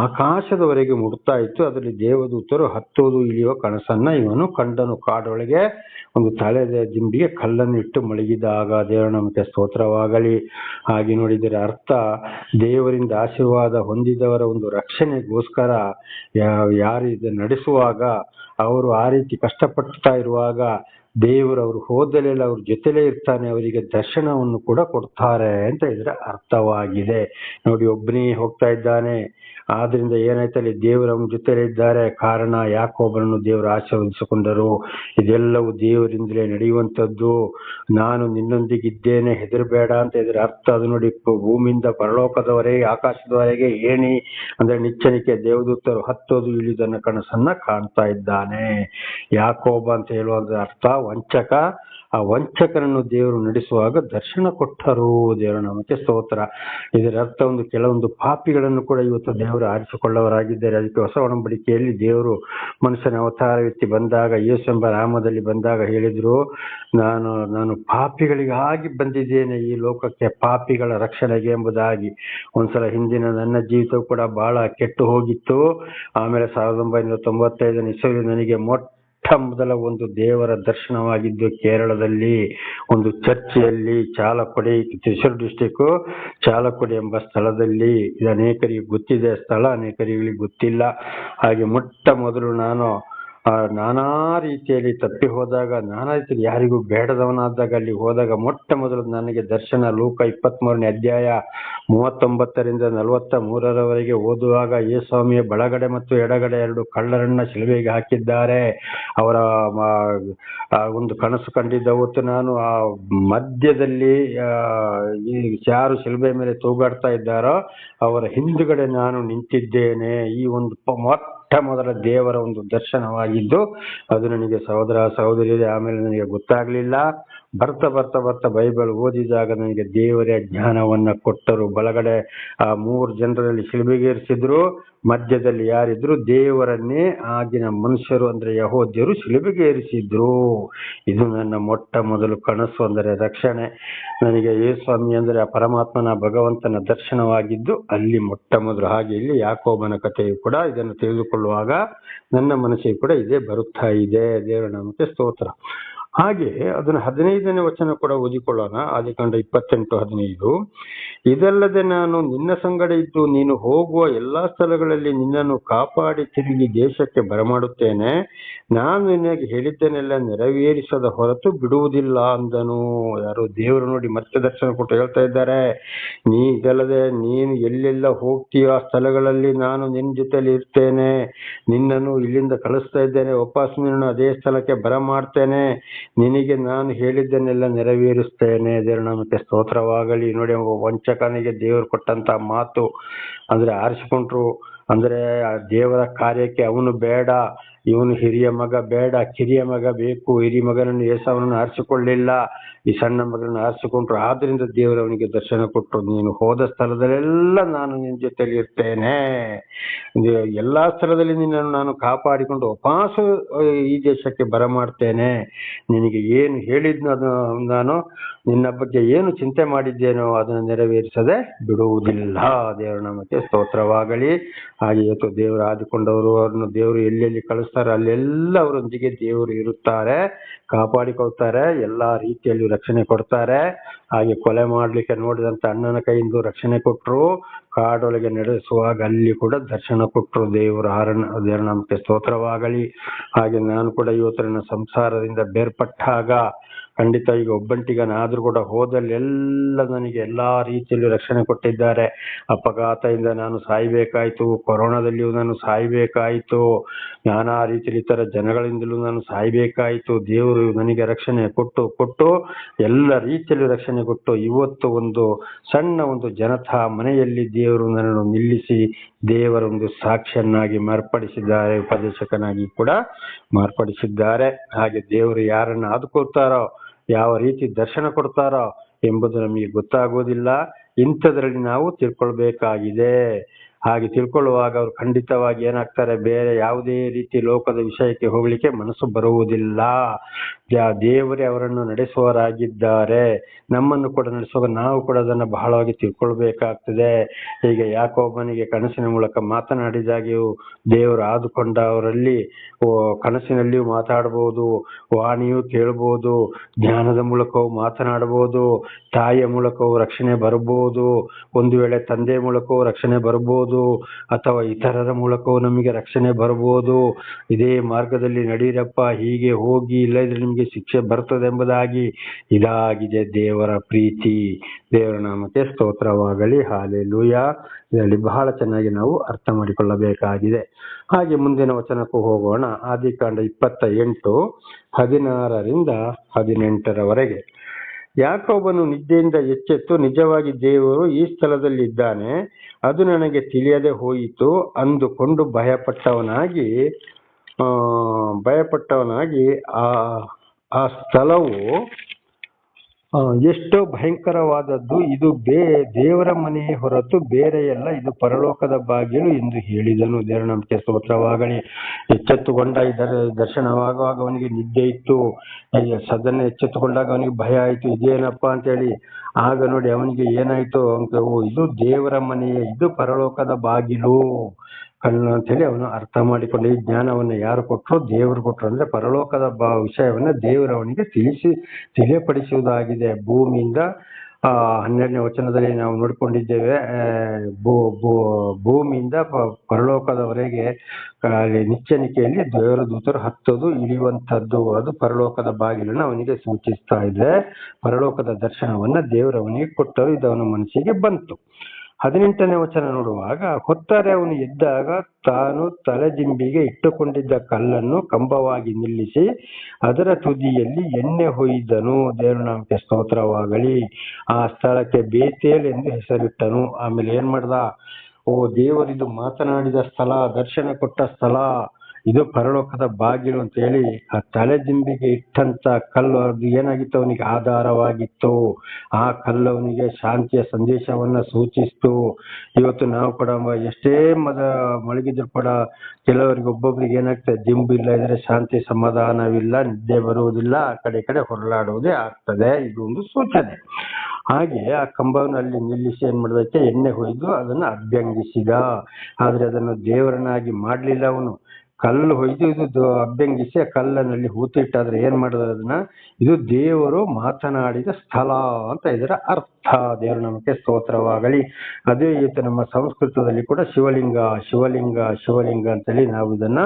ಆಕಾಶದವರೆಗೆ ಮುಟ್ತಾ ಇತ್ತು. ಅದರಲ್ಲಿ ದೇವದೂತರು ಹತ್ತೋದು ಇಳಿಯುವ ಕನಸನ್ನ ಇವನು ಕಂಡನು. ಕಾಡೊಳಗೆ ಒಂದು ತಲೆದ ದಿಂಬಿಗೆ ಕಲ್ಲನ್ನು ಇಟ್ಟು ಮಲಗಿದಾಗ. ದೇವರ ನಾಮಕ್ಕೆ ಸ್ತೋತ್ರವಾಗಲಿ. ಹಾಗೆ ನೋಡಿದರೆ ಅರ್ಥ, ದೇವರಿಂದ ಆಶೀರ್ವಾದ ಹೊಂದಿದವರ ಒಂದು ರಕ್ಷಣೆಗೋಸ್ಕರ ಯಾರು ಇದನ್ನು ನಡೆಸುವಾಗ, ಅವರು ಆ ರೀತಿ ಕಷ್ಟಪಡ್ತಾ ಇರುವಾಗ ದೇವರು ಅವರು ಹೋದಲೆಲ್ಲ ಅವ್ರ ಜೊತೆಲೇ ಇರ್ತಾನೆ, ಅವರಿಗೆ ದರ್ಶನವನ್ನು ಕೂಡ ಕೊಡ್ತಾರೆ ಅಂತ ಇದರ ಅರ್ಥವಾಗಿದೆ. ನೋಡಿ, ಒಬ್ಬನೇ ಹೋಗ್ತಾ ಇದ್ದಾನೆ. ಆದ್ರಿಂದ ಏನಾಯ್ತಲ್ಲಿ, ದೇವರು ಅವನ ಜೊತೆಲೇ ಇದ್ದಾರೆ. ಕಾರಣ, ಯಾಕೋಬನನ್ನು ದೇವರು ಆಶೀರ್ವದಿಸಿಕೊಂಡರು. ಇದೆಲ್ಲವೂ ದೇವರಿಂದಲೇ ನಡೆಯುವಂಥದ್ದು. ನಾನು ನಿನ್ನೊಂದಿಗಿದ್ದೇನೆ, ಹೆದರಬೇಡ ಅಂತ ಇದರ ಅರ್ಥ. ಅದು ನೋಡಿ, ಭೂಮಿಯಿಂದ ಪರಲೋಕದವರೆಗೆ, ಆಕಾಶದವರೆಗೆ ಏಣಿ ಅಂದ್ರೆ ನಿಚ್ಚಣಿಕೆ, ದೇವದೂತರು ಹತ್ತೋದು ಇಳಿದನ್ನ ಕನಸನ್ನ ಕಾಣ್ತಾ ಇದ್ದಾನೆ. ಯಾಕೋಬ ಅಂತ ಹೇಳುವಂತ ಅರ್ಥ ವಂಚಕ. ಆ ವಂಚಕರನ್ನು ದೇವರು ನಡೆಸುವಾಗ ದರ್ಶನ ಕೊಟ್ಟರು. ದೇವರ ನಾಮಕ್ಕೆ ಸ್ತೋತ್ರ. ಇದರ ಅರ್ಥ, ಕೆಲವೊಂದು ಪಾಪಿಗಳನ್ನು ಕೂಡ ಇವತ್ತು ದೇವರು ಆರಿಸಿಕೊಳ್ಳವರಾಗಿದ್ದಾರೆ. ಅದಕ್ಕೆ ಹೊಸ ಒಡಂಬಡಿಕೆಯಲ್ಲಿ ದೇವರು ಮನುಷ್ಯನ ಅವತಾರವೆತ್ತಿ ಬಂದಾಗ, ಯೇಸು ಎಂಬ ನಾಮದಲ್ಲಿ ಬಂದಾಗ ಹೇಳಿದ್ರು, ನಾನು ಪಾಪಿಗಳಿಗಾಗಿ ಬಂದಿದ್ದೇನೆ ಈ ಲೋಕಕ್ಕೆ, ಪಾಪಿಗಳ ರಕ್ಷಣೆಗೆ ಎಂಬುದಾಗಿ. ಒಂದ್ಸಲ ಹಿಂದಿನ ನನ್ನ ಜೀವಿತ ಕೂಡ ಬಹಳ ಕೆಟ್ಟು ಹೋಗಿತ್ತು. ಆಮೇಲೆ 1995ನೇ ಇಸವಿ ನನಗೆ ಮೊದಲ ಒಂದು ದೇವರ ದರ್ಶನವಾಗಿದ್ದು ಕೇರಳದಲ್ಲಿ ಒಂದು ಚರ್ಚಿಯಲ್ಲಿ, ಚಾಲಕೊಡಿ, ತ್ರಿಶೂರ್ ಡಿಸ್ಟಿಕ್ ಚಾಲಕೊಡಿ ಎಂಬ ಸ್ಥಳದಲ್ಲಿ. ಇದು ಅನೇಕರಿಗೆ ಗೊತ್ತಿದೆ ಸ್ಥಳ, ಅನೇಕರಿಗೆ ಗೊತ್ತಿಲ್ಲ. ಹಾಗೆ ಮೊದಲು ನಾನು ನಾನಾ ರೀತಿಯಲ್ಲಿ ತಪ್ಪಿ ಹೋದಾಗ, ನಾನಾ ರೀತಿಯಲ್ಲಿ ಯಾರಿಗೂ ಬೇಡದವನಾದಾಗ ಅಲ್ಲಿ ಹೋದಾಗ ಮೊದಲು ನನಗೆ ದರ್ಶನ ಲೂಕ 23ನೇ ಅಧ್ಯಾಯ 39ರಿಂದ 43ರವರೆಗೆ ಓದುವಾಗ, ಯೇಸುಸ್ವಾಮಿಯ ಬಲಗಡೆ ಮತ್ತು ಎಡಗಡೆ 2 ಕಳ್ಳರನ್ನ ಶಿಲುಬೆಗೆ ಹಾಕಿದ್ದಾರೆ. ಅವರ ಒಂದು ಕನಸು ಕಂಡಿದ್ದ ಹೊತ್ತು ನಾನು ಆ ಮಧ್ಯದಲ್ಲಿ ಯಾರು ಶಿಲುಬೆ ಮೇಲೆ ತೂಗಾಡ್ತಾ ಇದ್ದಾರೋ ಅವರ ಹಿಂದುಗಡೆ ನಾನು ನಿಂತಿದ್ದೇನೆ. ಈ ಒಂದು ಮೊದಲ ದೇವರ ಒಂದು ದರ್ಶನವಾಗಿದ್ದು ಅದು ನನಗೆ ಸಹೋದರ ಸಹೋದರಿಯರೇ ಆಮೇಲೆ ನನಗೆ ಗೊತ್ತಾಗ್ಲಿಲ್ಲ. ಬರ್ತಾ ಬೈಬಲ್ ಓದಿದಾಗ ನನಗೆ ದೇವರೇ ಜ್ಞಾನವನ್ನ ಕೊಟ್ಟರು. ಬಲಗಡೆ ಆ 3 ಜನರಲ್ಲಿ ಶಿಲುಬೆಗೇರಿಸಿದ್ರು, ಮಧ್ಯದಲ್ಲಿ ಯಾರಿದ್ರು, ದೇವರನ್ನೇ ಆಗಿನ ಮನುಷ್ಯರು ಅಂದ್ರೆ ಯಹೋದ್ಯರು ಶಿಲುಬೆಗೆ ಏರಿಸಿದ್ರು. ಇದು ನನ್ನ ಮೊದಲು ಕನಸು, ಅಂದರೆ ರಕ್ಷಣೆ. ನನಗೆ ಯೇಸುಸ್ವಾಮಿ ಅಂದ್ರೆ ಆ ಪರಮಾತ್ಮನ ಭಗವಂತನ ದರ್ಶನವಾಗಿದ್ದು ಅಲ್ಲಿ ಮೊದಲು. ಹಾಗೆ ಇಲ್ಲಿ ಯಾಕೋಬನ ಕಥೆಯು ಕೂಡ ಇದನ್ನು ತಿಳಿದುಕೊಳ್ಳುವಾಗ ನನ್ನ ಮನಸ್ಸಿಗೆ ಕೂಡ ಇದೇ ಬರುತ್ತಾ ಇದೆ. ದೇವರ ನಾಮಕ್ಕೆ ಸ್ತೋತ್ರ. ಹಾಗೆ ಅದನ್ನ 15ನೇ ವಚನ ಕೂಡ ಓದಿಕೊಳ್ಳೋಣ. ಆದಿಕಾಂಡ 28:15. ಇದಲ್ಲದೆ ನಾನು ನಿನ್ನ ಸಂಗಡ ಇದ್ದು ನೀನು ಹೋಗುವ ಎಲ್ಲಾ ಸ್ಥಳಗಳಲ್ಲಿ ನಿನ್ನನ್ನು ಕಾಪಾಡಿ ತಿರುಗಿ ದೇಶಕ್ಕೆ ಬರಮಾಡುತ್ತೇನೆ. ನಾನು ನಿನಗೆ ಹೇಳಿದ್ದನ್ನೆಲ್ಲ ನೆರವೇರಿಸದ ಹೊರತು ಬಿಡುವುದಿಲ್ಲ ಅಂದನು. ಯಾರು? ದೇವರು ನೋಡಿ ಮತ್ತೆ ದರ್ಶನ ಕೊಟ್ಟು ಹೇಳ್ತಾ ಇದ್ದಾರೆ, ಇದಲ್ಲದೆ ನೀನು ಎಲ್ಲೆಲ್ಲ ಹೋಗ್ತೀಯ ಆ ಸ್ಥಳಗಳಲ್ಲಿ ನಾನು ನಿನ್ನ ಜೊತೆಲಿ ಇರ್ತೇನೆ, ನಿನ್ನನ್ನು ಇಲ್ಲಿಂದ ಕಳಿಸ್ತಾ ಇದ್ದೇನೆ, ವಾಪಸ್ ನಿನ್ನನ್ನು ಅದೇ ಸ್ಥಳಕ್ಕೆ ಬರಮಾಡ್ತೇನೆ, ನಿನಗೆ ನಾನು ಹೇಳಿದ್ದನ್ನೆಲ್ಲ ನೆರವೇರಿಸ್ತೇನೆ. ದೇವರ ನಾಮಕ್ಕೆ ಸ್ತೋತ್ರವಾಗಲಿ. ನೋಡಿ, ವಂಚಕನಿಗೆ ದೇವರು ಕೊಟ್ಟಂತ ಮಾತು ಅಂದ್ರೆ ಆರಿಸಿಕೊಂಡ್ರು ಅಂದ್ರೆ ಆ ದೇವರ ಕಾರ್ಯಕ್ಕೆ ಅವನು ಬೇಡ, ಇವನು ಹಿರಿಯ ಮಗ ಬೇಡ, ಕಿರಿಯ ಮಗ ಬೇಕು. ಹಿರಿಯ ಮಗನನ್ನು ಏಸಾವನನ್ನು ಆರಿಸಿಕೊಳ್ಳಿಲ್ಲ, ಈ ಸಣ್ಣ ಮಗನನ್ನು ಆರಿಸಿಕೊಂಡ್ರು. ಆದ್ರಿಂದ ದೇವರು ಅವನಿಗೆ ದರ್ಶನ ಕೊಟ್ಟರು, ನೀನು ಹೋದ ಸ್ಥಳದಲ್ಲೆಲ್ಲ ನಾನು ನಿನ್ನ ಜೊತೆಲಿ ಇರ್ತೇನೆ, ಎಲ್ಲಾ ಸ್ಥಳದಲ್ಲಿ ನಿನ್ನನ್ನು ನಾನು ಕಾಪಾಡಿಕೊಂಡು ವಾಪಸ್ ಈ ದೇಶಕ್ಕೆ ಬರಮಾಡ್ತೇನೆ. ನಿನಗೆ ಏನು ಹೇಳಿದ್ನೋ ಅದು ನಾನು ನಿನ್ನ ಬಗ್ಗೆ ಏನು ಚಿಂತೆ ಮಾಡಿದ್ದೇನೋ ಅದನ್ನು ನೆರವೇರಿಸದೆ ಬಿಡುವುದಿಲ್ಲ. ದೇವರ ನಾಮಕ್ಕೆ ಸ್ತೋತ್ರವಾಗಲಿ. ಹಾಗೆ ಇವತ್ತು ದೇವರು ಆದಿಕೊಂಡವರು ಅವ್ರನ್ನು ದೇವರು ಎಲ್ಲೆಲ್ಲಿ ಕಳಿಸ್ತಾರೆ ಅಲ್ಲೆಲ್ಲ ಅವರೊಂದಿಗೆ ದೇವರು ಇರುತ್ತಾರೆ, ಕಾಪಾಡಿಕೊಳ್ತಾರೆ, ಎಲ್ಲಾ ರೀತಿಯಲ್ಲಿ ರಕ್ಷಣೆ ಕೊಡ್ತಾರೆ. ಹಾಗೆ ಕೊಲೆ ಮಾಡ್ಲಿಕ್ಕೆ ನೋಡಿದಂತ ಅಣ್ಣನ ಕೈಯಿಂದ ರಕ್ಷಣೆ ಕೊಟ್ಟರು, ಕಾಡೊಳಗೆ ನಡೆಸುವಾಗ ಅಲ್ಲಿ ಕೂಡ ದರ್ಶನ ಕೊಟ್ಟರು ದೇವರ ದೇವರ ನಾಮಕ್ಕೆ ಸ್ತೋತ್ರವಾಗಲಿ. ಹಾಗೆ ನಾನು ಕೂಡ ಇವತ್ತು ನನ್ನ ಸಂಸಾರದಿಂದ ಬೇರ್ಪಟ್ಟಾಗ ಖಂಡಿತ ಈಗ ಒಬ್ಬಂಟಿಗನಾದ್ರೂ ಕೂಡ ಹೋದಲ್ಲೆಲ್ಲ ನನಗೆ ಎಲ್ಲಾ ರೀತಿಯಲ್ಲಿ ರಕ್ಷಣೆ ಕೊಟ್ಟಿದ್ದಾರೆ. ಅಪಘಾತದಿಂದ ನಾನು ಸಾಯ್ಬೇಕಾಯ್ತು, ಕೊರೋನಾದಲ್ಲಿಯೂ ನಾನು ಸಾಯ್ಬೇಕಾಯ್ತು, ನಾನಾ ರೀತಿಯಲ್ಲಿ ಇತರ ಜನಗಳಿಂದಲೂ ನಾನು ಸಾಯ್ಬೇಕಾಯ್ತು. ದೇವರು ನನಗೆ ರಕ್ಷಣೆ ಕೊಟ್ಟು ಎಲ್ಲ ರೀತಿಯಲ್ಲಿ ರಕ್ಷಣೆ ಕೊಟ್ಟು ಇವತ್ತು ಒಂದು ಸಣ್ಣ ಒಂದು ಜನತಾ ಮನೆಯಲ್ಲಿ ದೇವರು ನನ್ನನ್ನು ನಿಲ್ಲಿಸಿ ದೇವರ ಒಂದು ಸಾಕ್ಷಿಯನ್ನಾಗಿ ಮಾರ್ಪಡಿಸಿದ್ದಾರೆ, ಉಪದೇಶಕನಾಗಿ ಕೂಡ ಮಾರ್ಪಡಿಸಿದ್ದಾರೆ. ಹಾಗೆ ದೇವರು ಯಾರನ್ನು ಆದುಕೊಳ್ತಾರೋ, ಯಾವ ರೀತಿ ದರ್ಶನ ಕೊಡ್ತಾರೋ ಎಂಬುದು ನಮಗೆ ಗೊತ್ತಾಗೋದಿಲ್ಲ. ಇಂಥದ್ರಲ್ಲಿ ನಾವು ತಿಳ್ಕೊಳ್ಬೇಕಾಗಿದೆ. ಹಾಗೆ ತಿಳ್ಕೊಳ್ಳುವಾಗ ಅವರು ಖಂಡಿತವಾಗಿ ಏನಾಗ್ತಾರೆ, ಬೇರೆ ಯಾವುದೇ ರೀತಿ ಲೋಕದ ವಿಷಯಕ್ಕೆ ಹೋಗ್ಲಿಕ್ಕೆ ಮನಸ್ಸು ಬರುವುದಿಲ್ಲ. ದೇವರೇ ಅವರನ್ನು ನಡೆಸುವವರಾಗಿದ್ದಾರೆ, ನಮ್ಮನ್ನು ಕೂಡ ನಡೆಸುವಾಗ ನಾವು ಕೂಡ ಅದನ್ನು ಬಹಳವಾಗಿ ತಿಳ್ಕೊಳ್ಬೇಕಾಗ್ತದೆ. ಹೀಗೆ ಯಾಕೋಬನಿಗೆ ಕನಸಿನ ಮೂಲಕ ಮಾತನಾಡಿದಾಗ್ಯೂ ದೇವರು ಆದುಕೊಂಡವರಲ್ಲಿ ಕನಸಿನಲ್ಲಿಯೂ ಮಾತಾಡಬಹುದು, ವಾಣಿಯೂ ಕೇಳಬಹುದು, ಜ್ಞಾನದ ಮೂಲಕವೂ ಮಾತನಾಡಬಹುದು, ತಾಯಿಯ ಮೂಲಕವೂ ರಕ್ಷಣೆ ಬರಬಹುದು, ಒಂದು ವೇಳೆ ತಂದೆಯ ಮೂಲಕವೂ ರಕ್ಷಣೆ ಬರಬಹುದು, ಅಥವಾ ಇತರರ ಮೂಲಕವೂ ನಮಗೆ ರಕ್ಷಣೆ ಬರಬಹುದು. ಇದೇ ಮಾರ್ಗದಲ್ಲಿ ನಡೀರಪ್ಪ, ಹೀಗೆ ಹೋಗಿ, ಇಲ್ಲದ್ರೆ ನಿಮಗೆ ಶಿಕ್ಷೆ ಬರ್ತದೆ ಎಂಬುದಾಗಿ. ಇದಾಗಿದೆ ದೇವರ ಪ್ರೀತಿ. ದೇವರ ನಾಮಕ್ಕೆ ಸ್ತೋತ್ರವಾಗಲಿ. ಹಾಲೆಲೂಯಾ. ಇದರಲ್ಲಿ ಬಹಳ ಚೆನ್ನಾಗಿ ನಾವು ಅರ್ಥ ಮಾಡಿಕೊಳ್ಳಬೇಕಾಗಿದೆ. ಹಾಗೆ ಮುಂದಿನ ವಚನಕ್ಕೂ ಹೋಗೋಣ. ಆದಿಕಾಂಡ 28:16-18. ಯಾಕೋಬನು ನಿದ್ದೆಯಿಂದ ಎಚ್ಚೆತ್ತು, ನಿಜವಾಗಿ ದೇವರು ಈ ಸ್ಥಳದಲ್ಲಿ ಇದ್ದಾನೆ, ಅದು ನನಗೆ ತಿಳಿಯದೆ ಹೋಯಿತು ಅಂದುಕೊಂಡು ಭಯಪಟ್ಟವನಾಗಿ ಆ ಸ್ಥಳವು ಎಷ್ಟೋ ಭಯಂಕರವಾದದ್ದು, ಇದು ದೇವರ ಮನೆಯೇ ಹೊರತು ಬೇರೆಯಲ್ಲ, ಇದು ಪರಲೋಕದ ಬಾಗಿಲು ಎಂದು ಹೇಳಿದನು. ದೇವರ ನಾಮಕ್ಕೆ ಸ್ತೋತ್ರವಾಗಲಿ. ಎಚ್ಚೆತ್ತುಕೊಂಡ ಇದರ ದರ್ಶನವಾಗುವಾಗ ಅವನಿಗೆ ನಿದ್ದೆ ಇತ್ತು, ಸದನ ಎಚ್ಚೆತ್ತುಕೊಂಡಾಗ ಅವನಿಗೆ ಭಯ ಆಯ್ತು, ಇದೇನಪ್ಪ ಅಂತೇಳಿ. ಆಗ ನೋಡಿ ಅವನಿಗೆ ಏನಾಯ್ತು, ಇದು ದೇವರ ಮನೆಯೇ, ಇದು ಪರಲೋಕದ ಬಾಗಿಲು ಕಣ್ಣು ಅಂತ ಹೇಳಿ ಅವನು ಅರ್ಥ ಮಾಡಿಕೊಂಡ. ಈ ಜ್ಞಾನವನ್ನು ಯಾರು ಕೊಟ್ಟರು? ದೇವರು ಕೊಟ್ಟರು. ಅಂದ್ರೆ ಪರಲೋಕದ ವಿಷಯವನ್ನ ದೇವರು ಅವನಿಗೆ ತಿಳಿಯಪಡಿಸುವುದಾಗಿದೆ. ಭೂಮಿಯಿಂದ 12ನೇ ವಚನದಲ್ಲಿ ನಾವು ನೋಡಿಕೊಂಡಿದ್ದೇವೆ, ಭೂಮಿಯಿಂದ ಪರಲೋಕದವರೆಗೆ ನಿಚ್ಚಣಿಕೆಯಲ್ಲಿ ದೇವರ ದೂತರು ಹತ್ತೋದು ಇಳಿಯುವಂಥದ್ದು, ಅದು ಪರಲೋಕದ ಬಾಗಿಲನ್ನು ಅವನಿಗೆ ಸೂಚಿಸ್ತಾ ಇದೆ. ಪರಲೋಕದ ದರ್ಶನವನ್ನ ದೇವರು ಅವನಿಗೆ ಕೊಟ್ಟರು, ಇದು ಅವನ ಮನಸ್ಸಿಗೆ ಬಂತು. 18ನೇ ವಚನ ನೋಡುವಾಗ, ಹೊತ್ತಾರೆ ಅವನು ಎದ್ದಾಗ ತಾನು ತಲೆದಿಂಬಿಗೆ ಇಟ್ಟುಕೊಂಡಿದ್ದ ಕಲ್ಲನ್ನು ಕಂಬವಾಗಿ ನಿಲ್ಲಿಸಿ ಅದರ ತುದಿಯಲ್ಲಿ ಎಣ್ಣೆ ಹೊಯ್ದನು. ದೇವರ ನಾಮಕ್ಕೆ ಸ್ತೋತ್ರವಾಗಲಿ. ಆ ಸ್ಥಳಕ್ಕೆ ಬೇತೇಲ್ ಎಂದು ಹೆಸರಿಟ್ಟನು. ಆಮೇಲೆ ಏನ್ ಮಾಡ್ದ? ದೇವರಿದು ಮಾತನಾಡಿದ ಸ್ಥಳ, ದರ್ಶನ ಕೊಟ್ಟ ಸ್ಥಳ, ಇದು ಪರಲೋಕದ ಬಾಗಿಲು ಅಂತ ಹೇಳಿ ಆ ತಲೆದಿಂಬಿಗೆ ಇಟ್ಟಂತ ಕಲ್ಲು ಅದು ಏನಾಗಿತ್ತು? ಅವನಿಗೆ ಆಧಾರವಾಗಿತ್ತು. ಆ ಕಲ್ಲು ಅವನಿಗೆ ಶಾಂತಿಯ ಸಂದೇಶವನ್ನ ಸೂಚಿಸ್ತು. ಇವತ್ತು ನಾವು ಕೂಡ ಎಷ್ಟೇ ಮಲಗಿದ್ರು ಕೂಡ ಕೆಲವರಿಗೆ ಒಬ್ಬೊಬ್ರಿಗೆ ಏನಾಗ್ತದೆ, ದಿಂಬಿಲ್ಲ ಇದ್ರೆ ಶಾಂತಿ ಸಮಾಧಾನವಿಲ್ಲ, ನಿದ್ದೆ ಬರುವುದಿಲ್ಲ, ಆ ಕಡೆ ಹೊರಲಾಡುವುದೇ ಆಗ್ತದೆ. ಇದು ಒಂದು ಸೂಚನೆ. ಹಾಗೆ ಆ ಕಂಬವನ್ನು ಅಲ್ಲಿ ನಿಲ್ಲಿಸಿ ಏನ್ ಮಾಡೋದಕ್ಕೆ ಎಣ್ಣೆ ಹೊಯ್ದು ಅದನ್ನು ಅಭ್ಯಂಗಿಸಿದ. ಆದ್ರೆ ಅದನ್ನು ದೇವರನ್ನಾಗಿ ಮಾಡ್ಲಿಲ್ಲ ಅವನು. ಕಲ್ಲು ಹೊಯ್ದು ಇದು ಅಭ್ಯಂಗಿಸಿ ಆ ಕಲ್ಲನಲ್ಲಿ ಹೂತಿಟ್ಟಾದ್ರೆ ಏನ್ ಮಾಡೋದು ಅದನ್ನ, ಇದು ದೇವರು ಮಾತನಾಡಿದ ಸ್ಥಳ ಅಂತ ಇದರ ಅರ್ಥ. ದೇವರ ನಮಗೆ ಸ್ತೋತ್ರವಾಗಲಿ. ಅದೇ ಇವತ್ತು ನಮ್ಮ ಸಂಸ್ಕೃತದಲ್ಲಿ ಕೂಡ ಶಿವಲಿಂಗ ಶಿವಲಿಂಗ ಶಿವಲಿಂಗ ಅಂತೇಳಿ ನಾವು ಇದನ್ನ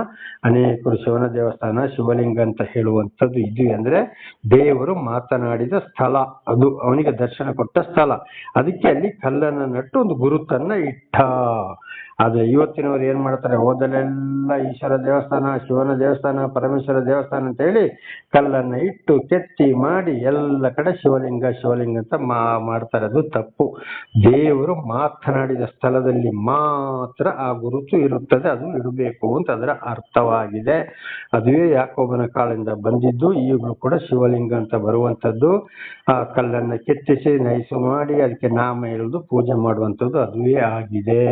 ಅನೇಕರು ಶಿವನ ದೇವಸ್ಥಾನ ಶಿವಲಿಂಗ ಅಂತ ಹೇಳುವಂಥದ್ದು. ಇದು ಅಂದ್ರೆ ದೇವರು ಮಾತನಾಡಿದ ಸ್ಥಳ, ಅದು ಅವನಿಗೆ ದರ್ಶನ ಕೊಟ್ಟ ಸ್ಥಳ. ಅದಕ್ಕೆ ಅಲ್ಲಿ ಕಲ್ಲನ್ನ ನಟ್ಟು ಒಂದು ಗುರುತನ್ನ ಇಟ್ಟ. ಆದ್ರೆ ಇವತ್ತಿನವ್ರು ಏನ್ ಮಾಡ್ತಾರೆ, ಹೋದಲೆಲ್ಲ ಈಶ್ವರ ದೇವಸ್ಥಾನ ಶಿವನ ದೇವಸ್ಥಾನ ಪರಮೇಶ್ವರ ದೇವಸ್ಥಾನ ಅಂತ ಹೇಳಿ ಕಲ್ಲನ್ನ ಇಟ್ಟು ಕೆತ್ತಿ ಮಾಡಿ ಎಲ್ಲ ಕಡೆ ಶಿವಲಿಂಗ ಶಿವಲಿಂಗ ಅಂತ ಮಾಡ್ತಾರೆ. ಅದು ತಪ್ಪು. ದೇವರು ಮಾತನಾಡಿದ ಸ್ಥಳದಲ್ಲಿ ಮಾತ್ರ ಆ ಗುರುತು ಇರುತ್ತದೆ, ಅದು ಇಡಬೇಕು ಅಂತ ಅದರ ಅರ್ಥವಾಗಿದೆ. ಅದುವೇ ಯಾಕೋಬನ ಕಾಲದಿಂದ ಬಂದಿದ್ದು, ಈಗಲೂ ಕೂಡ ಶಿವಲಿಂಗ ಅಂತ ಬರುವಂತದ್ದು. ಆ ಕಲ್ಲನ್ನ ಕೆತ್ತಿಸಿ ನೈಸು ಮಾಡಿ ಅದಕ್ಕೆ ನಾಮ ಎಳೆದು ಪೂಜೆ ಮಾಡುವಂಥದ್ದು ಅದುವೇ ಆಗಿದೆ.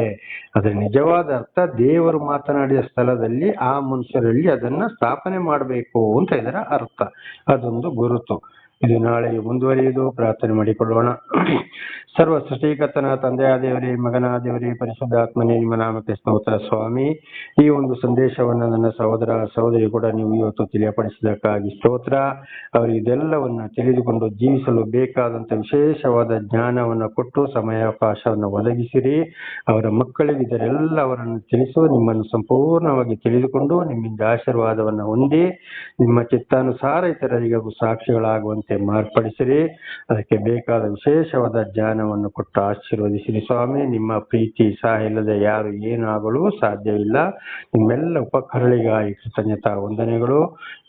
ಅದರ ನಿಜವಾದ ಅರ್ಥ ದೇವರು ಮಾತನಾಡಿದ ಸ್ಥಳದಲ್ಲಿ ಆ ಮನುಷ್ಯರಲ್ಲಿ ಅದನ್ನ ಸ್ಥಾಪನೆ ಮಾಡಬೇಕು ಅಂತ ಇದರ ಅರ್ಥ. ಅದೊಂದು ಗುರುತು. ಇದು ನಾಳೆ ಮುಂದುವರಿಯುವುದು. ಪ್ರಾರ್ಥನೆ ಮಾಡಿಕೊಳ್ಳೋಣ. ಸರ್ವ ಸೃಷ್ಟಿಕರ್ತನ ತಂದೆಯ ದೇವರೇ, ಮಗನ ದೇವರೇ, ಪರಿಶುದ್ಧಾತ್ಮನೇ, ನಿಮ್ಮ ನಾಮಕ್ಕೆ ಸ್ತೋತ್ರ ಸ್ವಾಮಿ. ಈ ಒಂದು ಸಂದೇಶವನ್ನು ನನ್ನ ಸಹೋದರ ಸಹೋದರಿ ಕೂಡ ನೀವು ಇವತ್ತು ತಿಳಿಯಪಡಿಸಿದಕ್ಕಾಗಿ ಸ್ತೋತ್ರ. ಅವರಿಗೆ ಇದೆಲ್ಲವನ್ನ ತಿಳಿದುಕೊಂಡು ಜೀವಿಸಲು ಬೇಕಾದಂತ ವಿಶೇಷವಾದ ಜ್ಞಾನವನ್ನು ಕೊಟ್ಟು ಸಮಯಾವಕಾಶವನ್ನು ಒದಗಿಸಿರಿ. ಅವರ ಮಕ್ಕಳಿಗೆ ಇದರೆಲ್ಲವರನ್ನು ತಿಳಿಸು, ನಿಮ್ಮನ್ನು ಸಂಪೂರ್ಣವಾಗಿ ತಿಳಿದುಕೊಂಡು ನಿಮ್ಮಿಂದ ಆಶೀರ್ವಾದವನ್ನು ಹೊಂದಿ ನಿಮ್ಮ ಚಿತ್ತಾನುಸಾರ ಇತರರಿಗೂ ಸಾಕ್ಷಿಗಳಾಗುವಂತೆ ಮಾರ್ಪಡಿಸಿರಿ. ಅದಕ್ಕೆ ಬೇಕಾದ ವಿಶೇಷವಾದ ಜ್ಞಾನವನ್ನು ಕೊಟ್ಟು ಆಶೀರ್ವದಿಸಿರಿ ಸ್ವಾಮಿ. ನಿಮ್ಮ ಪ್ರೀತಿ ಸಹ ಇಲ್ಲದೆ ಯಾರು ಏನಾಗಲು ಸಾಧ್ಯವಿಲ್ಲ. ನಿಮ್ಮೆಲ್ಲ ಉಪಕರಣಗಳಿಗಾಗಿ ಕೃತಜ್ಞತಾ ವಂದನೆಗಳು.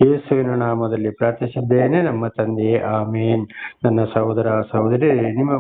ಯೇಸುವಿನ ನಾಮದಲ್ಲಿ ಪ್ರಾರ್ಥಿಸಿದ್ದೇನೆ ನಮ್ಮ ತಂದೆಯೇ, ಆಮೇನ್. ನನ್ನ ಸಹೋದರ ಸಹೋದರಿ, ನಿಮ್ಮ